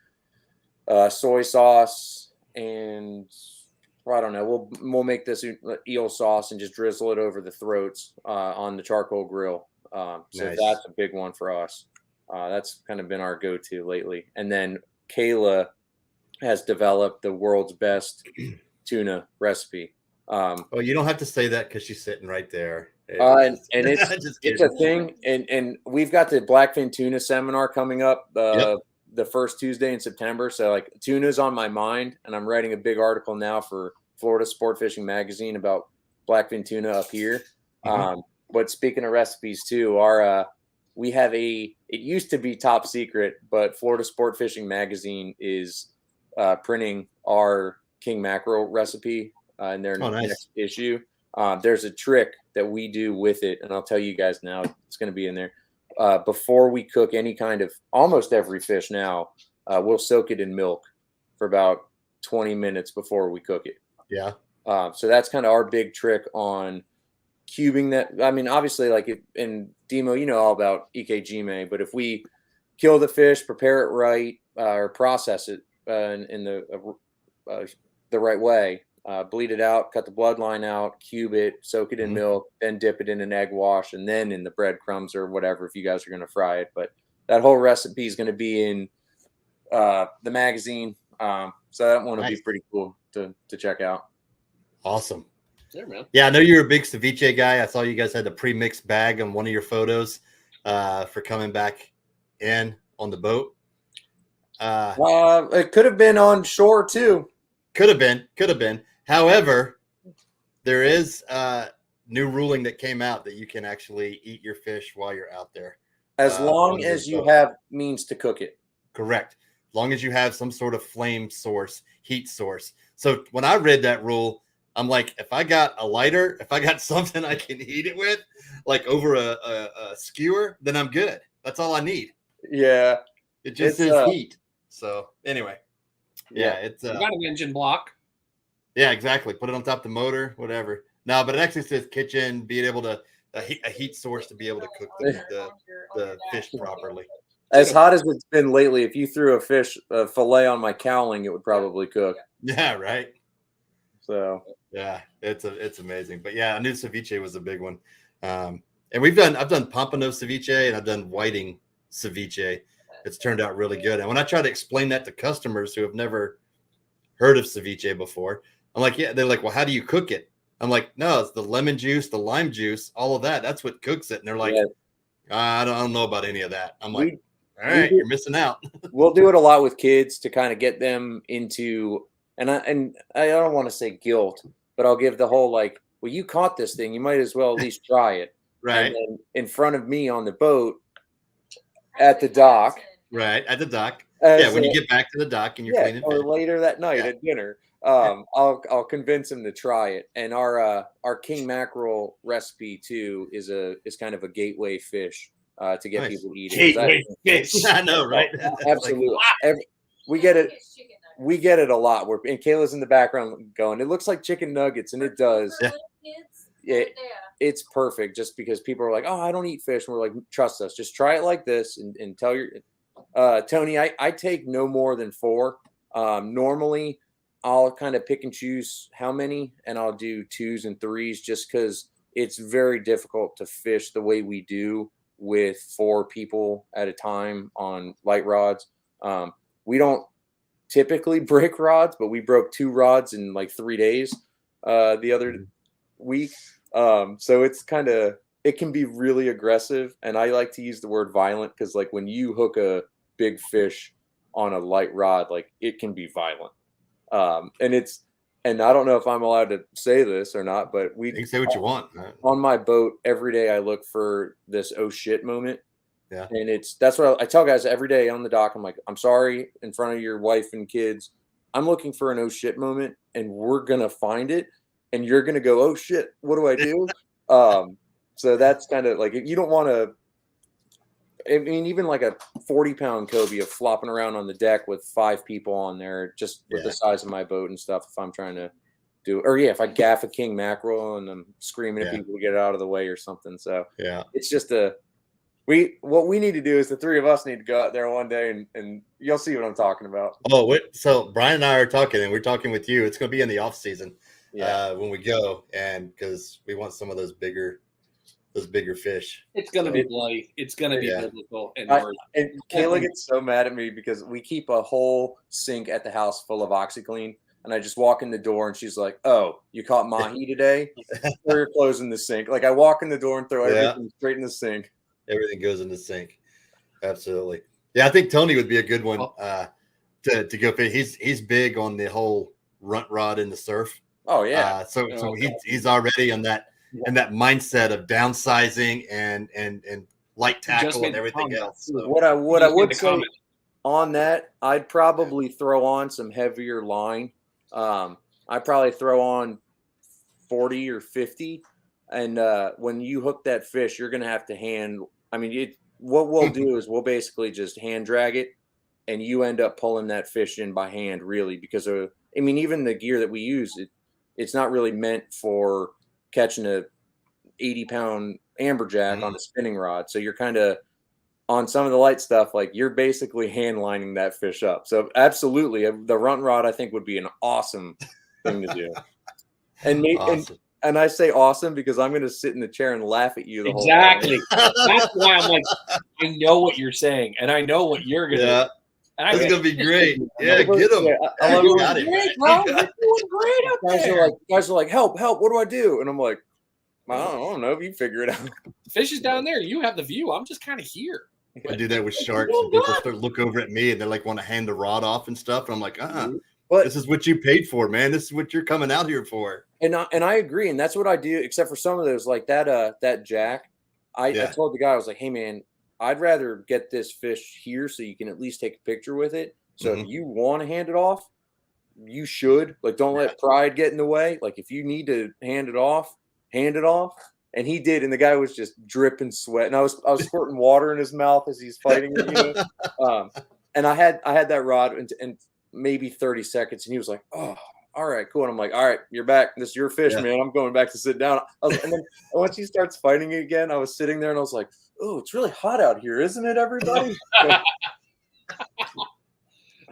soy sauce, and I don't know. We'll make this eel sauce and just drizzle it over the throats on the charcoal grill. So nice. That's a big one for us. That's kind of been our go-to lately. And then Kayla has developed the world's best tuna recipe. You don't have to say that because she's sitting right there. And it's a thing. And we've got the Blackfin Tuna seminar coming up the first Tuesday in September. So tuna's on my mind, and I'm writing a big article now for Florida Sport Fishing Magazine about Blackfin tuna up here. But speaking of recipes too, we have it used to be top secret, but Florida Sport Fishing Magazine is printing our king mackerel recipe in their next issue. There's a trick that we do with it, and I'll tell you guys now. It's going to be in there. Before we cook any kind of, almost every fish now, we'll soak it in milk for about 20 minutes before we cook it. Yeah. So that's kind of our big trick on cubing that. I mean, obviously, in Demo, all about ikejime, but if we kill the fish, prepare it right, or process it in the right way, bleed it out, cut the bloodline out, cube it, soak it in milk, then dip it in an egg wash, and then in the breadcrumbs or whatever if you guys are going to fry it. But that whole recipe is going to be in the magazine. So that one will be pretty cool to check out. Awesome. There, man. Yeah, I know you're a big ceviche guy. I saw you guys had the pre-mixed bag on one of your photos for coming back in on the boat. It could have been on shore too. Could have been. However, there is new ruling that came out that you can actually eat your fish while you're out there. As long as you have means to cook it. Correct. As long as you have some sort of flame source, heat source. So when I read that rule, I'm like, if I got a lighter, if I got something I can heat it with, like over a skewer, then I'm good. That's all I need. Yeah. It just is heat. So anyway, it's you got an engine block. Yeah, exactly. Put it on top of the motor, whatever. No, but it actually says kitchen, being able to a heat source to be able to cook the fish properly. As hot as it's been lately, if you threw a fillet on my cowling, it would probably cook. Yeah, right. So yeah, it's amazing. But yeah, I knew ceviche was a big one. And I've done pompano ceviche and I've done whiting ceviche. It's turned out really good. And when I try to explain that to customers who have never heard of ceviche before, I'm like, yeah, they're like, well, how do you cook it? I'm like, no, it's the lemon juice, the lime juice, all of that. That's what cooks it. And they're like, I don't know about any of that. I'm like, all right, you're missing out. We'll do it a lot with kids to kind of get them into, and I don't want to say guilt, but I'll give the whole like, well, you caught this thing, you might as well at least try it. Right. And then in front of me on the boat at the dock. Right, at the dock. Yeah, when you get back to the dock and you're cleaning or later that night at dinner. I'll convince him to try it. And our king mackerel recipe too is kind of a gateway fish to get people to eat it. Gateway fish. I know, right? Absolutely. We get it a lot. And Kayla's in the background going, it looks like chicken nuggets, and it does. Yeah. It's perfect just because people are like, oh, I don't eat fish. And we're like, trust us, just try it like this and tell your Tony, I take no more than 4. Normally I'll kind of pick and choose how many, and I'll do 2s and 3s just because it's very difficult to fish the way we do with 4 people at a time on light rods. We don't typically break rods, but we broke 2 rods in like 3 days the other week. So it's it can be really aggressive, and I like to use the word violent because like when you hook a big fish on a light rod, like it can be violent. And I don't know if I'm allowed to say this or not, but you can say what you want. Right? On my boat every day I look for this oh shit moment. Yeah. And that's what I tell guys every day on the dock. I'm like, I'm sorry in front of your wife and kids. I'm looking for an oh shit moment, and we're gonna find it, and you're gonna go, oh shit, what do I do? So that's kind of like, you don't want to, I mean, even like a 40-pound cobia flopping around on the deck with 5 people on there, just with the size of my boat and stuff. If I'm trying to if I gaff a king mackerel and I'm screaming at people to get it out of the way or something. So it's just what we need to do is the 3 of us need to go out there one day and you'll see what I'm talking about. Oh, so Brian and I are talking, and we're talking with you. It's going to be in the off season when we go, and because we want some of those bigger fish. It's going to be bloody. It's going to be biblical. And Kayla gets so mad at me because we keep a whole sink at the house full of OxyClean, and I just walk in the door and she's like, oh, you caught mahi today? We're closing the sink. Like I walk in the door and throw everything straight in the sink. Everything goes in the sink. Absolutely. Yeah, I think Tony would be a good one to go fish. He's big on the whole runt rod in the surf. Oh yeah. So he's already on that and that mindset of downsizing and light tackle and everything else. So. What I would say on that, I'd probably throw on some heavier line. I'd probably throw on 40 or 50. And when you hook that fish, you're going to have to what we'll do is we'll basically just hand drag it, and you end up pulling that fish in by hand, really, because even the gear that we use, it's not really meant for catching a 80-pound amberjack on a spinning rod. So you're kind of on some of the light stuff, like you're basically hand lining that fish up. So absolutely, the runt rod I think would be an awesome thing to do. And awesome. And I say awesome because I'm going to sit in the chair and laugh at you the whole time. Exactly. That's why I'm like, I know what you're saying, and I know what you're going to do. And That's gonna be great. Yeah, get him. I love You're got doing great, bro. You're doing great up there. Guys are like, help! What do I do? And I'm like, I don't know. You figure it out. The fish is down there. You have the view. I'm just kind of here. I do that with sharks, and people start to look over at me, and they like want to hand the rod off and stuff. And I'm like, but this is what you paid for, man. This is what you're coming out here for. And I agree, and that's what I do. Except for some of those, like that jack. I told the guy, I was like, hey man, I'd rather get this fish here so you can at least take a picture with it. So if you want to hand it off, you should. Like, don't let pride get in the way. Like, if you need to hand it off, hand it off. And he did, and the guy was just dripping sweat. And I was squirting water in his mouth as he's fighting it. And I had that rod and maybe 30 seconds, and he was like, oh, all right, cool. And I'm like, all right, you're back. This is your fish, man. I'm going back to sit down. And then once he starts fighting it again, I was sitting there and I was like, oh, it's really hot out here, isn't it, everybody?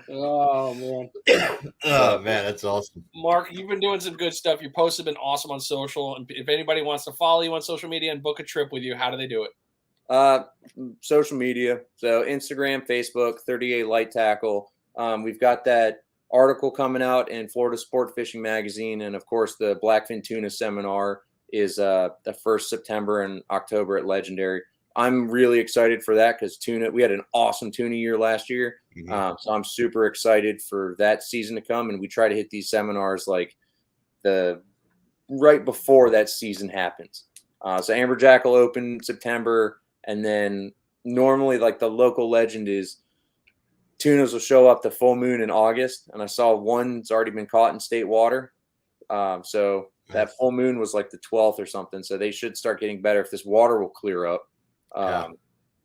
Oh, man. Oh, man, that's awesome. Mark, you've been doing some good stuff. Your posts have been awesome on social. And if anybody wants to follow you on social media and book a trip with you, how do they do it? Social media. So Instagram, Facebook, 38 Light Tackle. We've got that article coming out in Florida Sport Fishing Magazine. And, of course, the Blackfin Tuna Seminar is the 1st September and October at Legendary. I'm really excited for that because we had an awesome tuna year last year. So I'm super excited for that season to come. And we try to hit these seminars like right before that season happens. So Amberjack will open September. And then normally like the local legend is tunas will show up the full moon in August. And I saw one's already been caught in state water. So that full moon was like the 12th or something. So they should start getting better if this water will clear up.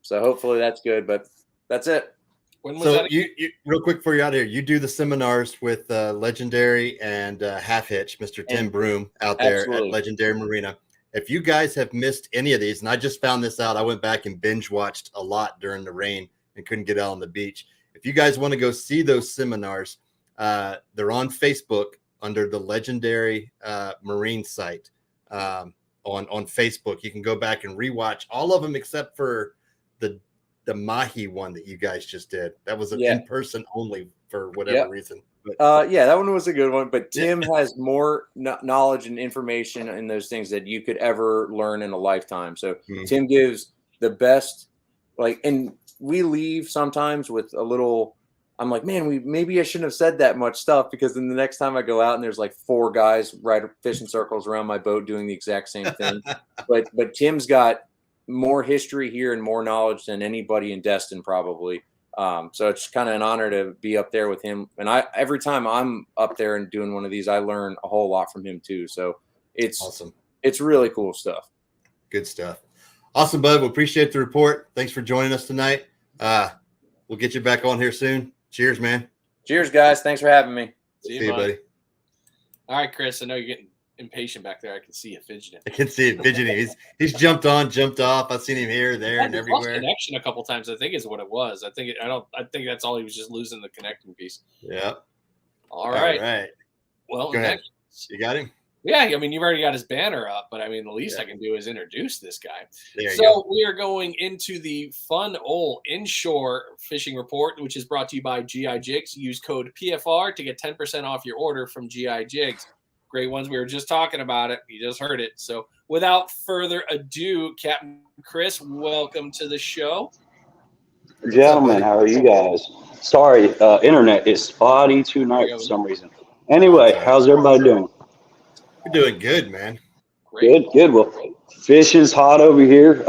So hopefully that's good, but that's it. When was so that? You real quick before you're out here, you do the seminars with Legendary and Half Hitch, Mr. Tim Broom out there at Legendary Marina. If you guys have missed any of these, and I just found this out, I went back and binge watched a lot during the rain and couldn't get out on the beach. If you guys want to go see those seminars, they're on Facebook under the Legendary Marine site. On Facebook, you can go back and rewatch all of them except for the Mahi one that you guys just did. That was an in-person only for whatever reason. But, that one was a good one. But Tim has more knowledge and information in those things that you could ever learn in a lifetime. So Tim gives the best, and we leave sometimes with a little. I'm like, man, maybe I shouldn't have said that much stuff because then the next time I go out and there's like 4 guys fishing circles around my boat doing the exact same thing. but Tim's got more history here and more knowledge than anybody in Destin probably. So it's kind of an honor to be up there with him. And every time I'm up there and doing one of these, I learn a whole lot from him too. So it's awesome. It's really cool stuff. Good stuff. Awesome, bud. We appreciate the report. Thanks for joining us tonight. We'll get you back on here soon. Cheers, man. Cheers, guys. Thanks for having me. See you, buddy. All right, Chris. I know you're getting impatient back there. I can see you fidgeting. I can see it fidgeting. He's jumped on, jumped off. I've seen him here, there, and everywhere. Connection a couple times, I think, is what it was. I think that's all. He was just losing the connecting piece. Yeah. All right. Well, go ahead. You got him. Yeah, I mean, you've already got his banner up, but I mean, the least I can do is introduce this guy. There you go. We are going into the fun old inshore fishing report, which is brought to you by GI Jigs. Use code PFR to get 10% off your order from GI Jigs. Great ones. We were just talking about it. You just heard it. So without further ado, Captain Chris, welcome to the show. Gentlemen, how are you guys? Sorry, internet is spotty tonight for some reason. Anyway, how's everybody doing? We're doing good, man. Great. Good. Well, fishing's hot over here.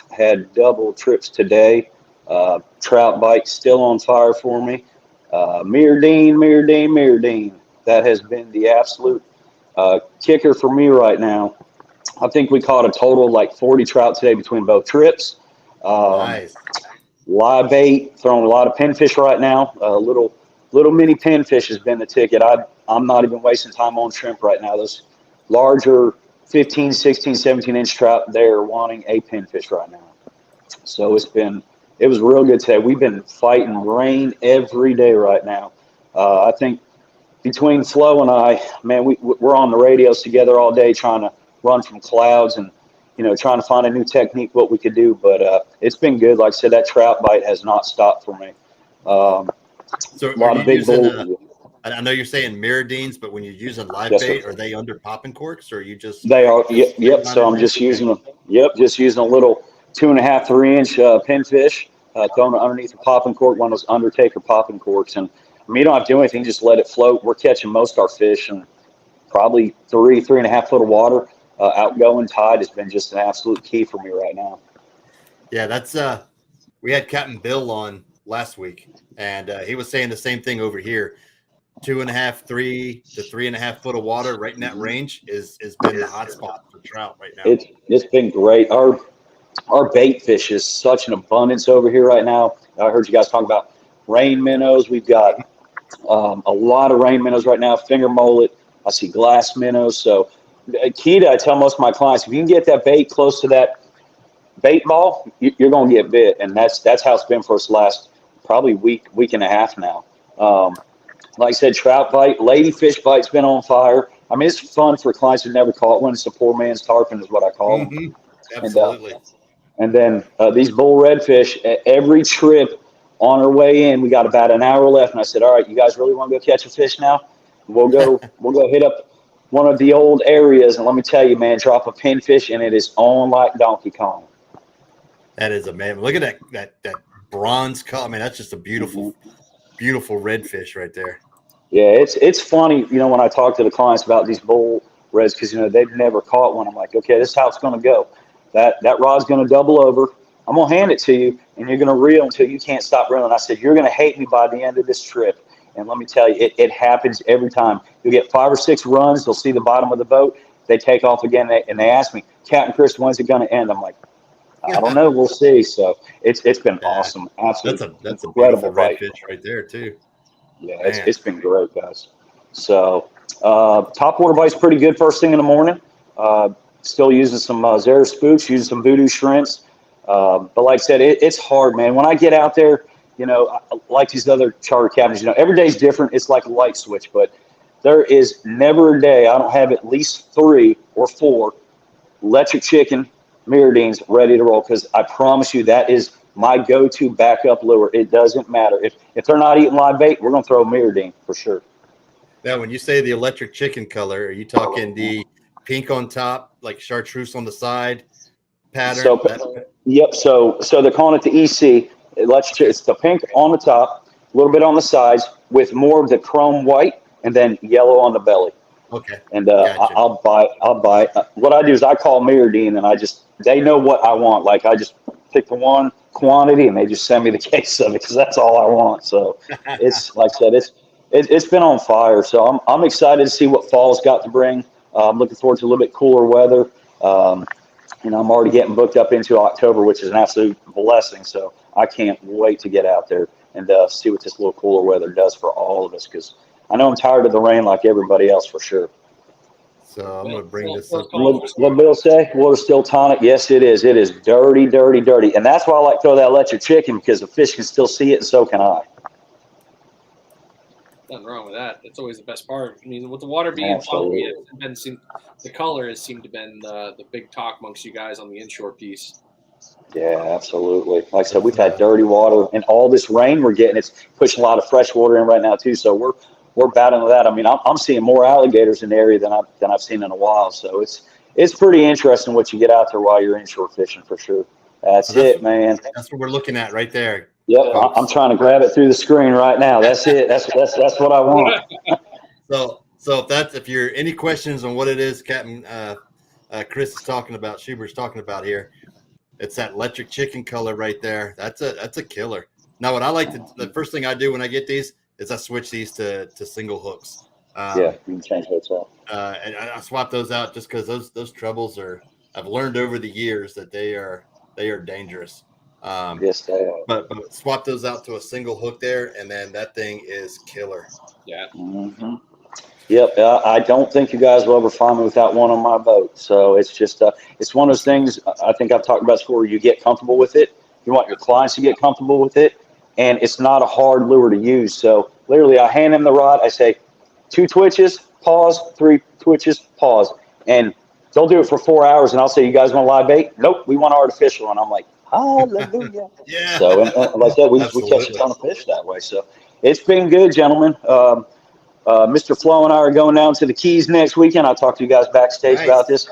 Had double trips today. Trout bite still on fire for me. Mirror Dean. That has been the absolute kicker for me right now. I think we caught a total of like 40 trout today between both trips. Nice. Live bait, throwing a lot of pinfish right now. Little mini pinfish has been the ticket. I'm not even wasting time on shrimp right now. Those larger 15, 16, 17-inch trout, they're wanting a pinfish right now. So it was real good today. We've been fighting rain every day right now. I think between Flo and I, man, we're on the radios together all day trying to run from clouds and, trying to find a new technique, what we could do. But it's been good. Like I said, that trout bite has not stopped for me. So a lot of big bulls. I know you're saying mirrodines, but when you're using live bait, are they under popping corks, or are you just? They are. Yep. So I'm just using them. Yep. Just using a little 2.5, 3-inch pinfish, throwing it underneath the popping cork, one of those Undertaker popping corks. And I mean, you don't have to do anything, just let it float. We're catching most of our fish in probably 3.5 foot of water. Outgoing tide has been just an absolute key for me right now. Yeah, that's we had Captain Bill on last week, and he was saying the same thing over here. 2.5, 3 to 3.5 foot of water right in that range is been the hot spot for trout right now. It's been great. Our bait fish is such an abundance over here right now. I heard you guys talk about rain minnows. We've got a lot of rain minnows right now. Finger mullet. I see glass minnows. So key I tell most of my clients, if you can get that bait close to that bait ball, you're going to get bit, and that's how it's been for us last probably week and a half now. Like I said, trout bite, ladyfish bite's been on fire. I mean, it's fun for clients who never caught one. It's a poor man's tarpon is what I call them. Absolutely. And then these bull redfish, at every trip on our way in, we got about an hour left. And I said, all right, you guys really want to go catch a fish now? We'll go hit up one of the old areas. And let me tell you, man, drop a pinfish and it is on like Donkey Kong. That is amazing. Look at that bronze color. I mean, that's just a beautiful redfish right there. Yeah, it's funny, when I talk to the clients about these bull reds, because they've never caught one. I'm like, okay, this is how it's going to go. That rod's going to double over. I'm going to hand it to you, and you're going to reel until you can't stop reeling. I said, you're going to hate me by the end of this trip. And let me tell you, it happens every time. You'll get 5 or 6 runs. They'll see the bottom of the boat. They take off again, and they ask me, Captain Chris, when's it going to end? I'm like, I don't know. We'll see. So it's been awesome. Absolutely. That's a beautiful redfish right there too. Yeah, it's been great, guys. So top water bite's pretty good first thing in the morning. Still using some Zara spooks, using some voodoo shrimps. But like I said, it's hard, man. When I get out there, like these other charter captains, every day's different. It's like a light switch, but there is never a day I don't have at least 3 or 4 electric chicken mirrodines ready to roll, because I promise you that is my go-to backup lure. It doesn't matter. If they're not eating live bait, we're going to throw a mirrodine for sure. Now, when you say the electric chicken color, are you talking the pink on top, like chartreuse on the side pattern? Yep. So they're calling it the EC. It's the pink on the top, a little bit on the sides, with more of the chrome white, and then yellow on the belly. Okay. And gotcha. I'll buy. What I do is I call mirrodine, and they know what I want. Like, I just pick the one quantity, and they just send me the case of it, because that's all I want. So it's like I said, it's been on fire. So I'm excited to see what fall's got to bring. I'm looking forward to a little bit cooler weather. I'm already getting booked up into October, which is an absolute blessing. So I can't wait to get out there and see what this little cooler weather does for all of us, because I know I'm tired of the rain like everybody else for sure. So I'm going to bring this up. What Bill say? Water's still tonic. Yes, it is. It is dirty, dirty, dirty. And that's why I like to throw that electric chicken, because the fish can still see it, and so can I. Nothing wrong with that. That's always the best part. I mean, with the water being funky, the color has seemed to have been the big talk amongst you guys on the inshore piece. Yeah, absolutely. Like I said, we've had dirty water, and all this rain we're getting, it's pushing a lot of fresh water in right now too. So we're battling with that. I mean, I'm seeing more alligators in the area than I've seen in a while. So it's pretty interesting what you get out there while you're inshore fishing for sure. That's it, man. That's what we're looking at right there. Yep, I'm trying to grab it through the screen right now. That's it. That's what I want. So if you're any questions on what it is, Captain Chris is talking about, Schuber's talking about here, it's that electric chicken color right there. That's a killer. Now, what I like the first thing I do when I get these is I switch these to single hooks. You can change hooks off. And I swap those out just because those trebles I've learned over the years that they are dangerous. Yes, they are. But swap those out to a single hook there, and then that thing is killer. Yeah. Mm-hmm. Yep. I don't think you guys will ever find me without one on my boat. So it's just it's one of those things. I think I've talked about this before. You get comfortable with it. You want your clients to get comfortable with it, and it's not a hard lure to use. So literally, I hand them the rod. I say, 2 twitches, pause. 3 twitches, pause, and they'll do it for 4 hours. And I'll say, you guys want live bait? Nope, we want artificial. And I'm like, hallelujah. Yeah. So and like that, we catch a ton of fish that way. So It's been good, gentlemen. Mr. Flo and I are going down to the Keys next weekend. I'll talk to you guys backstage about this.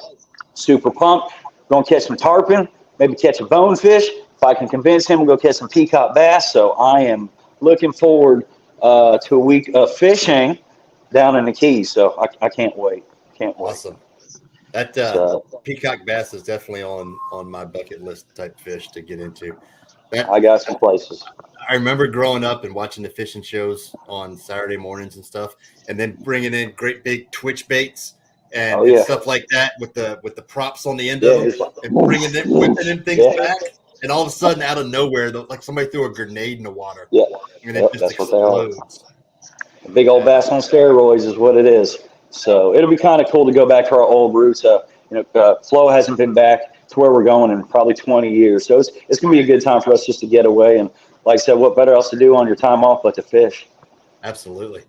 Super pumped. Going to catch some tarpon, maybe catch a bonefish. If I can convince him, we'll go catch some peacock bass. So I am looking forward to a week of fishing down in the Keys. So I can't wait. Can't wait. Awesome. That peacock bass is definitely on my bucket list type fish to get into. I got some places. I remember growing up and watching the fishing shows on Saturday mornings and stuff, and then bringing in great big twitch baits and stuff like that with the props on the end of them, and bringing them, whipping them things back, and all of a sudden, out of nowhere, like somebody threw a grenade in the water. Yeah, and it just explodes. A big old bass on steroids is what it is. So it'll be kind of cool to go back to our old roots. Flo hasn't been back to where we're going in probably 20 years. So it's going to be a good time for us just to get away. And like I said, what better else to do on your time off but to fish? Absolutely.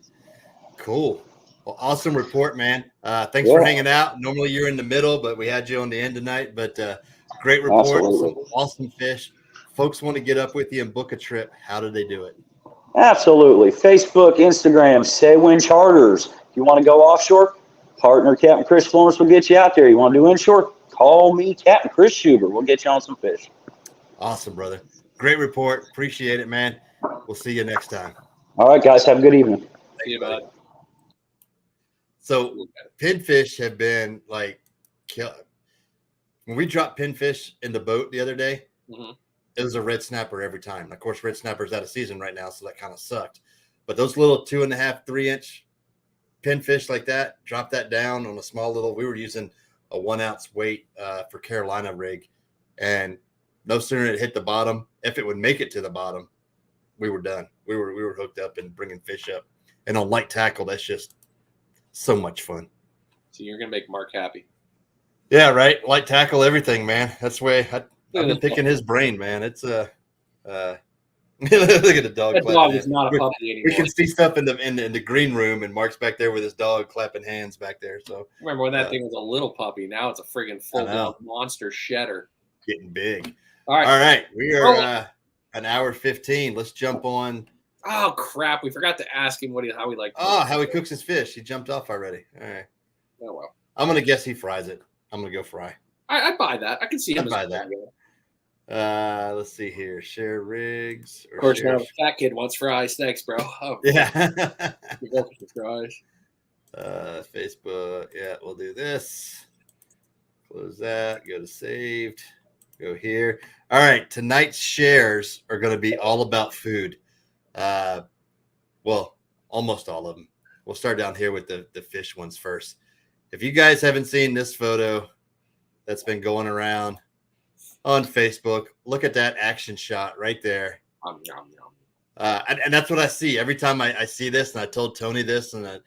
Cool. Well, awesome report, man. Thanks for hanging out. Normally you're in the middle, but we had you on the end tonight. But great report. Some awesome fish. Folks want to get up with you and book a trip. How do they do it? Absolutely. Facebook, Instagram, Saywin Charters. If you want to go offshore, partner Captain Chris Florence will get you out there. You want to do inshore? Call me, Captain Chris Schuber. We'll get you on some fish. Awesome, brother. Great report. Appreciate it, man. We'll see you next time. All right, guys. Have a good evening. Thank you, bud. So pinfish have been like when we dropped pinfish in the boat the other day, it was a red snapper every time. Of course, red snapper's out of season right now, so that kind of sucked. But those little 2.5, 3-inch pinfish like that, drop that down on a small little. We were using a 1-ounce weight for Carolina rig, and no sooner it hit the bottom, if it would make it to the bottom, we were done. We were hooked up and bringing fish up. And on light tackle, that's just so much fun. So you're gonna make Mark happy. Yeah, right. Light tackle, everything, man. That's the way I've been picking his brain, man. It's look at the dog. That dog is not a puppy anymore. We can see stuff in the green room, and Mark's back there with his dog clapping hands back there. So remember when that thing was a little puppy? Now it's a friggin' full-blown monster shedder. Getting big. All right. We are an hour 15. Let's jump on. Oh crap! We forgot to ask him how he likes. How he cooks his fish. He jumped off already. All right. Oh well. I'm gonna guess he fries it. I'm gonna go fry. I buy that. I can see him. I buy that. Let's see here. Share rigs. Of course, now the fat kid wants fries. Thanks, bro. Oh, yeah. You're welcome for fries. Facebook. Yeah, we'll do this. Close that. Go to saved. Go here. All right. Tonight's shares are going to be all about food. Well, almost all of them. We'll start down here with the fish ones first. If you guys haven't seen this photo that's been going around on Facebook, look at that action shot right there. And that's what I see every time I see this. And I told Tony this, and I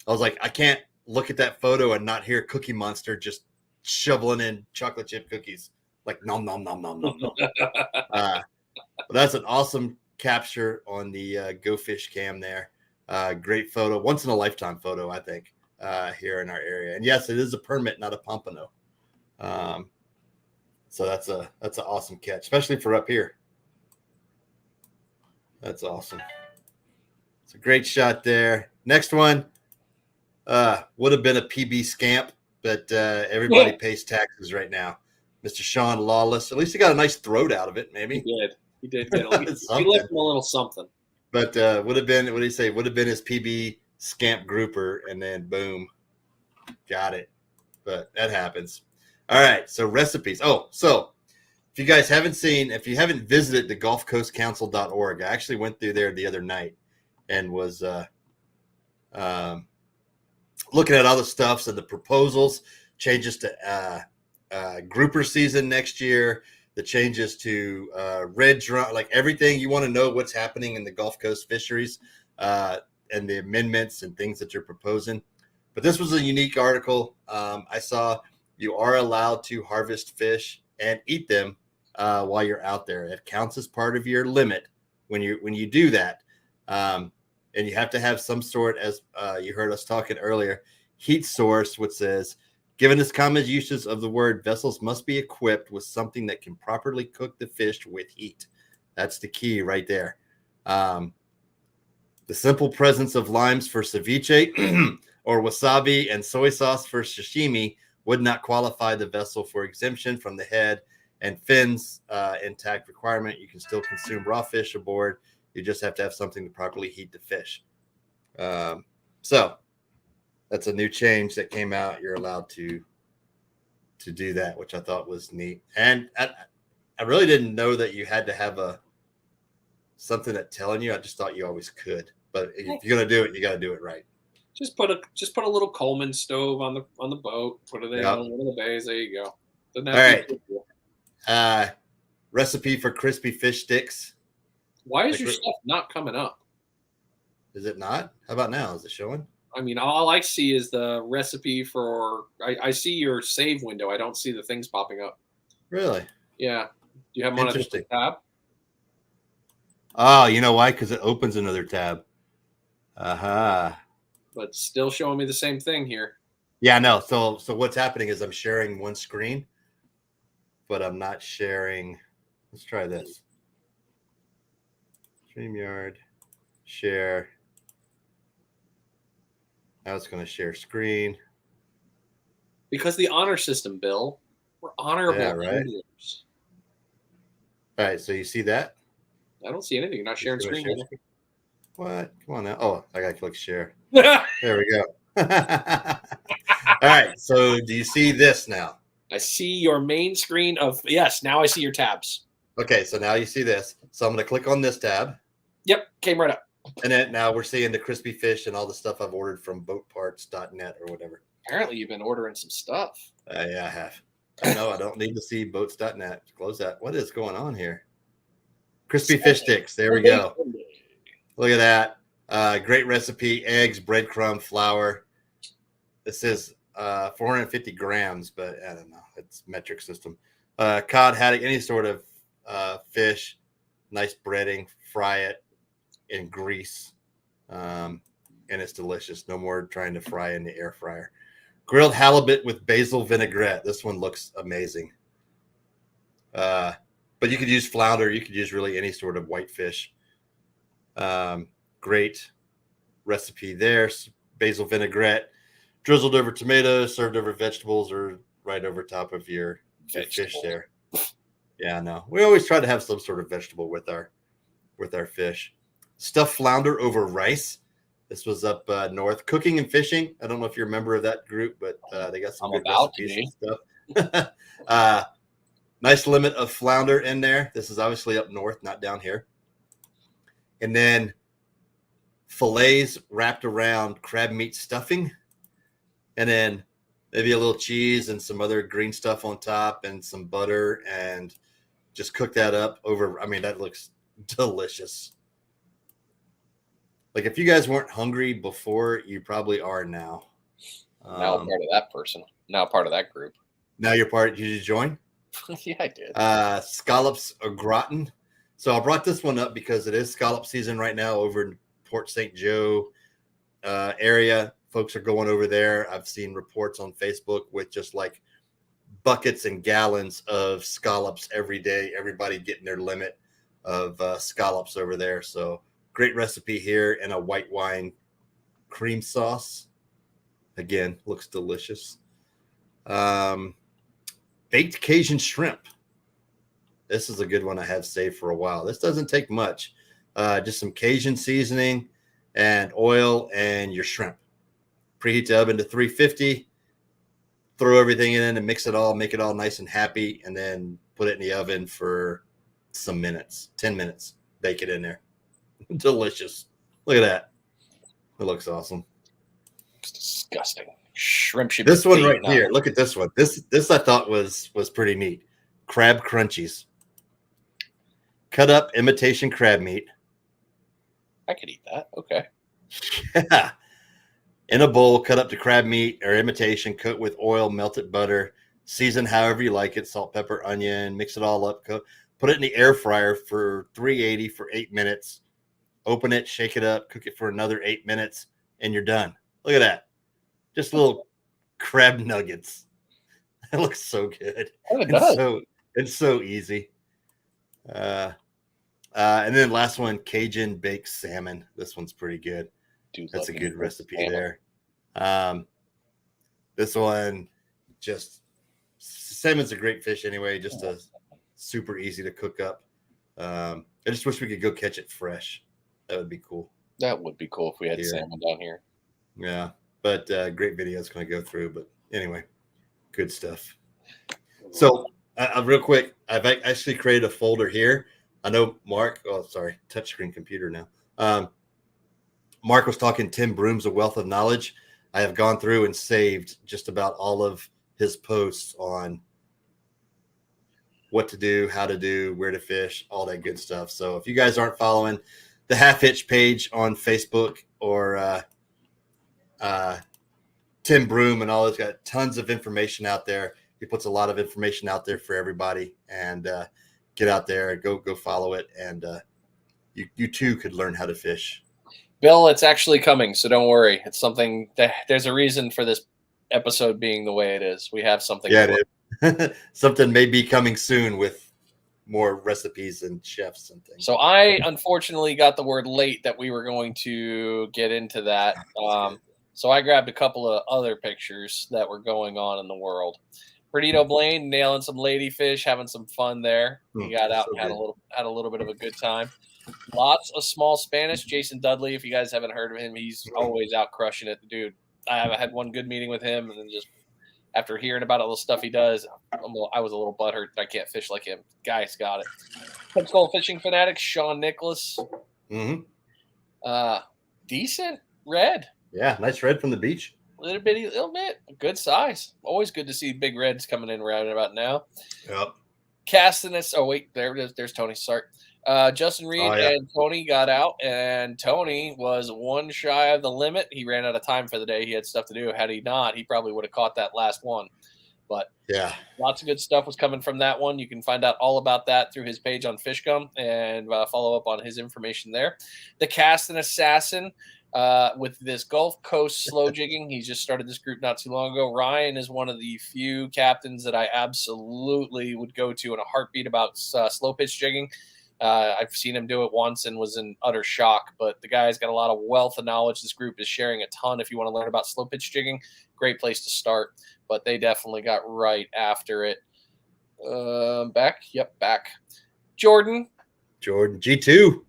was like, I can't look at that photo and not hear Cookie Monster just shoveling in chocolate chip cookies. Like, nom, nom, nom, nom, nom, nom. But that's an awesome capture on the Go Fish cam there. Great photo. Once in a lifetime photo, I think, here in our area. And yes, it is a permit, not a pompano. So that's an awesome catch, especially for up here. That's awesome. It's a great shot there. Next one would have been a PB scamp, but everybody pays taxes right now. Mr. Sean Lawless. At least he got a nice throat out of it, maybe. He did get we left him a little something. But would have been, what do you say? Would have been his PB scamp grouper, and then boom, got it. But that happens. All right, so recipes. Oh, so if you guys haven't seen, if you haven't visited the GulfCoastCouncil.org, I actually went through there the other night and was looking at all the stuffs and the proposals, changes to grouper season next year, the changes to red drum, like everything you want to know what's happening in the Gulf Coast fisheries and the amendments and things that you're proposing. But this was a unique article. I saw you are allowed to harvest fish and eat them while you're out there. It counts as part of your limit when you do that. And you have to have some sort, as you heard us talking earlier, heat source, which says, given this common usage of the word, vessels must be equipped with something that can properly cook the fish with heat. That's the key right there. The simple presence of limes for ceviche or wasabi and soy sauce for sashimi would not qualify the vessel for exemption from the head and fins intact requirement. You can still consume raw fish aboard. You just have to have something to properly heat the fish. So that's a new change that came out. You're allowed to do that, which I thought was neat. And I really didn't know that you had to have something that telling you. I just thought you always could. But if you're gonna do it, you got to do it right. Just put a little Coleman stove on the boat. Put it in one of the bays. There you go. All right. Recipe for crispy fish sticks. Why is your stuff not coming up? Is it not? How about now? Is it showing? I mean, all I see is the recipe for. I see your save window. I don't see the things popping up. Really? Yeah. Do you have them on a different tab? Oh, you know why? Because it opens another tab. But still showing me the same thing here. Yeah, no. So what's happening is I'm sharing one screen, but I'm not sharing. Let's try this. StreamYard, share. Now it's going to share screen. Because the honor system, Bill. We're honorable. Yeah, right. All right, so you see that? I don't see anything. You're not sharing screen. What? Come on now. Oh, I got to click share. There we go. All right, so do you see this now? I see your main screen of, yes, now I see your tabs. Okay, so now you see this. So I'm going to click on this tab. Yep, came right up. And then now we're seeing the crispy fish and all the stuff I've ordered from boatparts.net or whatever. Apparently you've been ordering some stuff. Yeah, I have. No, I don't need to see boats.net. Close that. What is going on here? Crispy fish sticks. There we go. Look at that. Great recipe. Eggs, breadcrumb, flour. This is 450 grams, but I don't know. It's metric system. Cod, haddock, any sort of fish. Nice breading. Fry it in grease. And it's delicious. No more trying to fry in the air fryer. Grilled halibut with basil vinaigrette. This one looks amazing. But you could use flounder. You could use really any sort of white fish. Great recipe there. Basil vinaigrette, drizzled over tomatoes, served over vegetables, or right over top of your fish there. Yeah, no. We always try to have some sort of vegetable with our fish. Stuffed flounder over rice. This was up north. Cooking and Fishing. I don't know if you're a member of that group, but they got some good recipes and stuff. Nice limit of flounder in there. This is obviously up north, not down here. And then fillets wrapped around crab meat stuffing. And then maybe a little cheese and some other green stuff on top and some butter, and just cook that up over. I mean, that looks delicious. Like, if you guys weren't hungry before, you probably are now. Now part of that person. Now part of that group. Now you're part. Did you join? Yeah, I did. Scallops au gratin. So I brought this one up because it is scallop season right now over in Port St. Joe area. Folks are going over there. I've seen reports on Facebook with just like buckets and gallons of scallops every day. Everybody getting their limit of scallops over there. So great recipe here in a white wine cream sauce. Again, looks delicious. Baked Cajun shrimp. This is a good one I have saved for a while. This doesn't take much. Just some Cajun seasoning and oil and your shrimp. Preheat the oven to 350. Throw everything in and mix it all. Make it all nice and happy. And then put it in the oven for some minutes. 10 minutes. Bake it in there. Delicious. Look at that. It looks awesome. It's disgusting. Shrimp should this one right here. Look at this one. This I thought was pretty neat. Crab crunchies. Cut up imitation crab meat. I could eat that. Okay. Yeah. In a bowl, cut up the crab meat or imitation, coat with oil, melted butter, season however you like it, salt, pepper, onion, mix it all up, put it in the air fryer for 380 for 8 minutes. Open it, shake it up, cook it for another 8 minutes, and you're done. Look at that. Just little crab nuggets. That looks so good. Oh, it does. It's so easy. And then last one, Cajun baked salmon. This one's pretty good. Dude, that's a good recipe there. This one, just salmon's a great fish anyway. Just a super easy to cook up. I just wish we could go catch it fresh. That would be cool. That would be cool if we had salmon down here. Yeah, but great video it's going to go through. But anyway, good stuff. So real quick, I've actually created a folder here. I know Mark. Oh, sorry, touchscreen computer now. Mark was talking Tim Broom's A Wealth of Knowledge. I have gone through and saved just about all of his posts on what to do, how to do, where to fish, all that good stuff. So if you guys aren't following the Half Hitch page on Facebook or Tim Broom and all, he's got tons of information out there. He puts a lot of information out there for everybody, and get out there, go follow it, and you too could learn how to fish. Bill, it's actually coming, so don't worry. It's something that there's a reason for this episode being the way it is. We have something. Yeah, it is. Something may be coming soon with more recipes and chefs and things. So I unfortunately got the word late that we were going to get into that. So I grabbed a couple of other pictures that were going on in the world. Perdito Blaine nailing some ladyfish, having some fun there. He got out and had a little bit of a good time. Lots of small Spanish. Jason Dudley, if you guys haven't heard of him, he's always out crushing it. The dude, I had one good meeting with him, and then just after hearing about all the stuff he does, I was a little butthurt. I can't fish like him. Guy's got it. Head Skull Fishing Fanatic, Sean Nicholas. Decent red. Yeah, nice red from the beach. Little bit. Good size. Always good to see big reds coming in right about now. Yep. Castinus. Oh, wait. There it is. There's Tony. Sorry. Justin Reed and Tony got out, and Tony was one shy of the limit. He ran out of time for the day. He had stuff to do. Had he not, he probably would have caught that last one. But yeah, lots of good stuff was coming from that one. You can find out all about that through his page on Fishgum and follow up on his information there. The Castin Assassin with this Gulf Coast slow jigging. He just started this group not too long ago. Ryan is one of the few captains that I absolutely would go to in a heartbeat about slow pitch jigging. I've seen him do it once and was in utter shock, but the guy's got a lot of wealth of knowledge. This group is sharing a ton. If you want to learn about slow pitch jigging, great place to start, but they definitely got right after it. Back. Jordan G2.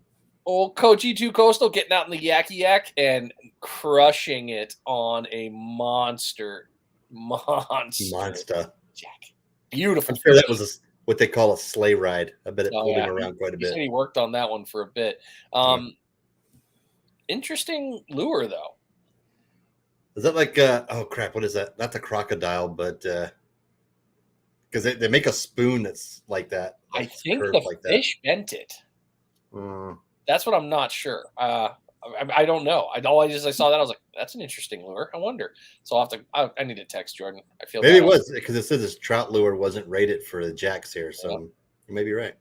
Old Coach G2 Coastal getting out in the Yaki Yak and crushing it on a monster. Jack. Beautiful. I'm sure that was what they call a sleigh ride. I bet it pulled him around quite a bit. He said he worked on that one for a bit. Interesting lure, though. Is that like, oh crap, what is that? Not the crocodile, but because they make a spoon that's like that. I think the fish bent it. That's what I'm not sure. I don't know. I saw that. I was like, that's an interesting lure. I wonder. So I'll have to. I need to text Jordan. I feel maybe it was because it says this trout lure wasn't rated for the jacks here. So you may be right.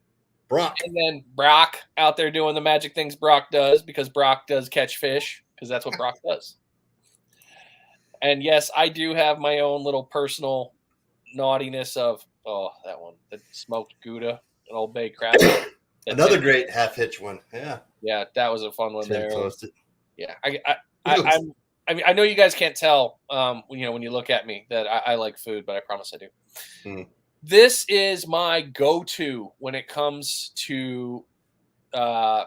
Brock. And then Brock out there doing the magic things Brock does, because Brock does catch fish, because that's what Brock does. And yes, I do have my own little personal naughtiness of that one, the smoked Gouda, an Old Bay crab. Another great half hitch one. Yeah, that was a fun one there. Toasted. Yeah, I mean, I know you guys can't tell, when you look at me that I like food, but I promise I do. This is my go-to when it comes to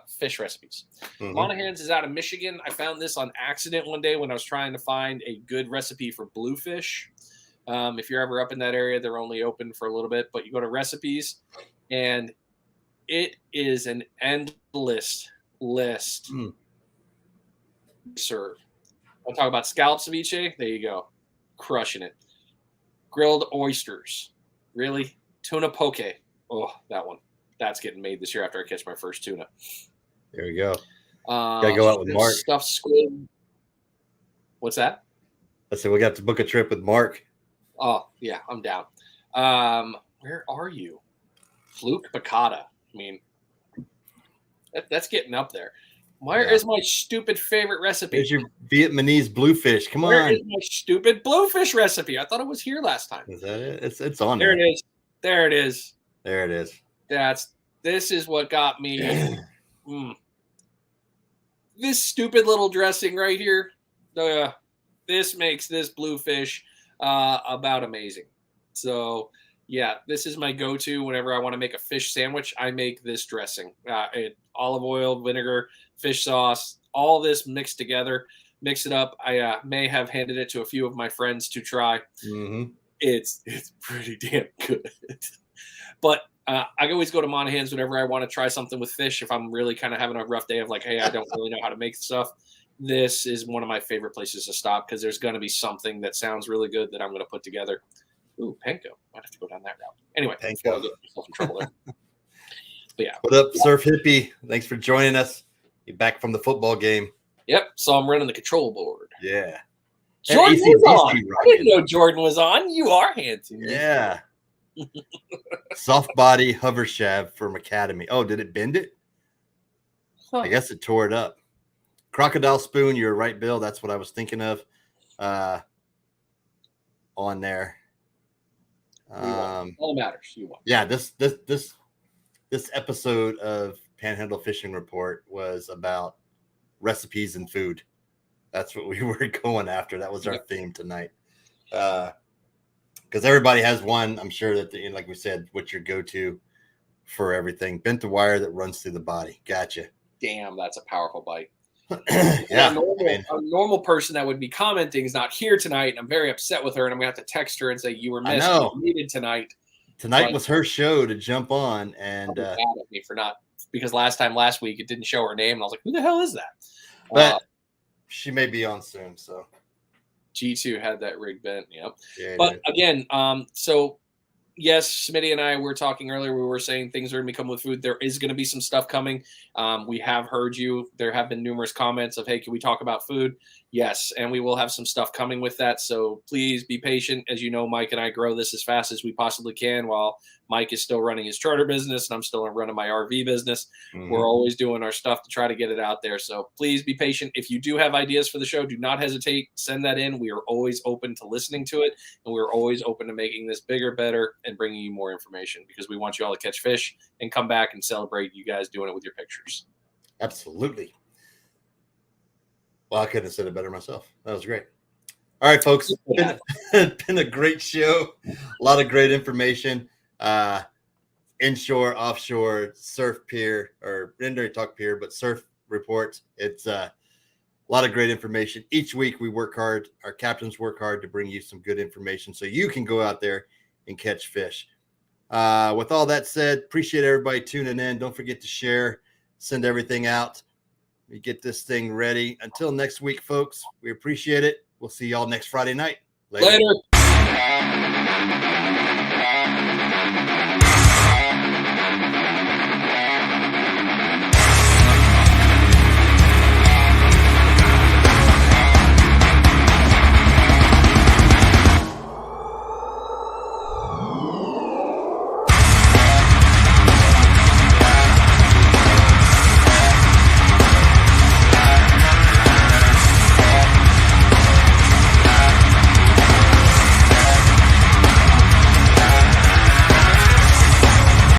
fish recipes. Monahan's is out of Michigan. I found this on accident one day when I was trying to find a good recipe for bluefish. If you're ever up in that area, they're only open for a little bit, but you go to recipes, and it is an endless list. Serve. I'll talk about scallop ceviche. There you go. Crushing it. Grilled oysters. Really? Tuna poke. Oh, that one. That's getting made this year after I catch my first tuna. There we go. Gotta go out with Mark. Stuffed squid. What's that? I said we got to book a trip with Mark. Oh, yeah, I'm down. Where are you? Fluke piccata. I mean, that's getting up there. Where is my stupid favorite recipe? Here's your Vietnamese bluefish. Come on. Where is my stupid bluefish recipe? I thought it was here last time. Is that it? It's on there. There it is. There it is. This is what got me This stupid little dressing right here, this makes this bluefish about amazing. So, yeah, this is my go-to whenever I want to make a fish sandwich. I make this dressing. Olive oil, vinegar, fish sauce, all this mixed together. Mix it up. I may have handed it to a few of my friends to try. Mm-hmm. It's pretty damn good. But I always go to Monahan's whenever I want to try something with fish. If I'm really kind of having a rough day of like, hey, I don't really know how to make stuff. This is one of my favorite places to stop because there's going to be something that sounds really good that I'm going to put together. Ooh, panko. Might have to go down that route. Anyway, before I get myself in trouble there. But yeah. What up, Surf Hippie? Thanks for joining us. You're back from the football game. Yep. So I'm running the control board. Yeah. Jordan was on. I didn't know Jordan was on. You are handsome. Yeah. Soft body hover shab from Academy. Oh, did it bend it? I guess it tore it up. Crocodile spoon. You're right, Bill. That's what I was thinking of. On there. All matters. You won. Yeah. This episode of Panhandle Fishing Report was about recipes and food. That's what we were going after. That was our theme tonight. Because everybody has one. I'm sure that, like we said, what's your go-to for everything? Bent the wire that runs through the body. Gotcha. Damn, that's a powerful bite. Yeah. A normal person that would be commenting is not here tonight, and I'm very upset with her, and I'm going to have to text her and say, you were missed. You needed tonight. Tonight was her show to jump on. And mad at me for not, because last week, it didn't show her name, and I was like, who the hell is that? But she may be on soon, so. G2 had that rig bent, yep. Yeah, but again, so yes, Smitty and I were talking earlier. We were saying things are going to be coming with food. There is going to be some stuff coming. We have heard you. There have been numerous comments of, hey, can we talk about food? Yes, and we will have some stuff coming with that. So please be patient. As you know, Mike and I grow this as fast as we possibly can while Mike is still running his charter business and I'm still running my RV business. Mm-hmm. We're always doing our stuff to try to get it out there. So please be patient. If you do have ideas for the show, do not hesitate. Send that in. We are always open to listening to it, and we're always open to making this bigger, better, and bringing you more information because we want you all to catch fish and come back and celebrate you guys doing it with your pictures. Absolutely. Well, I couldn't have said it better myself. That was great. All right, folks. Been a great show. A lot of great information. Inshore, offshore, surf pier, or Rendering Talk pier, but surf reports. It's a lot of great information. Each week we work hard. Our captains work hard to bring you some good information so you can go out there and catch fish. With all that said, appreciate everybody tuning in. Don't forget to share, send everything out. We get this thing ready. Until next week, folks, we appreciate it. We'll see y'all next Friday night. Later.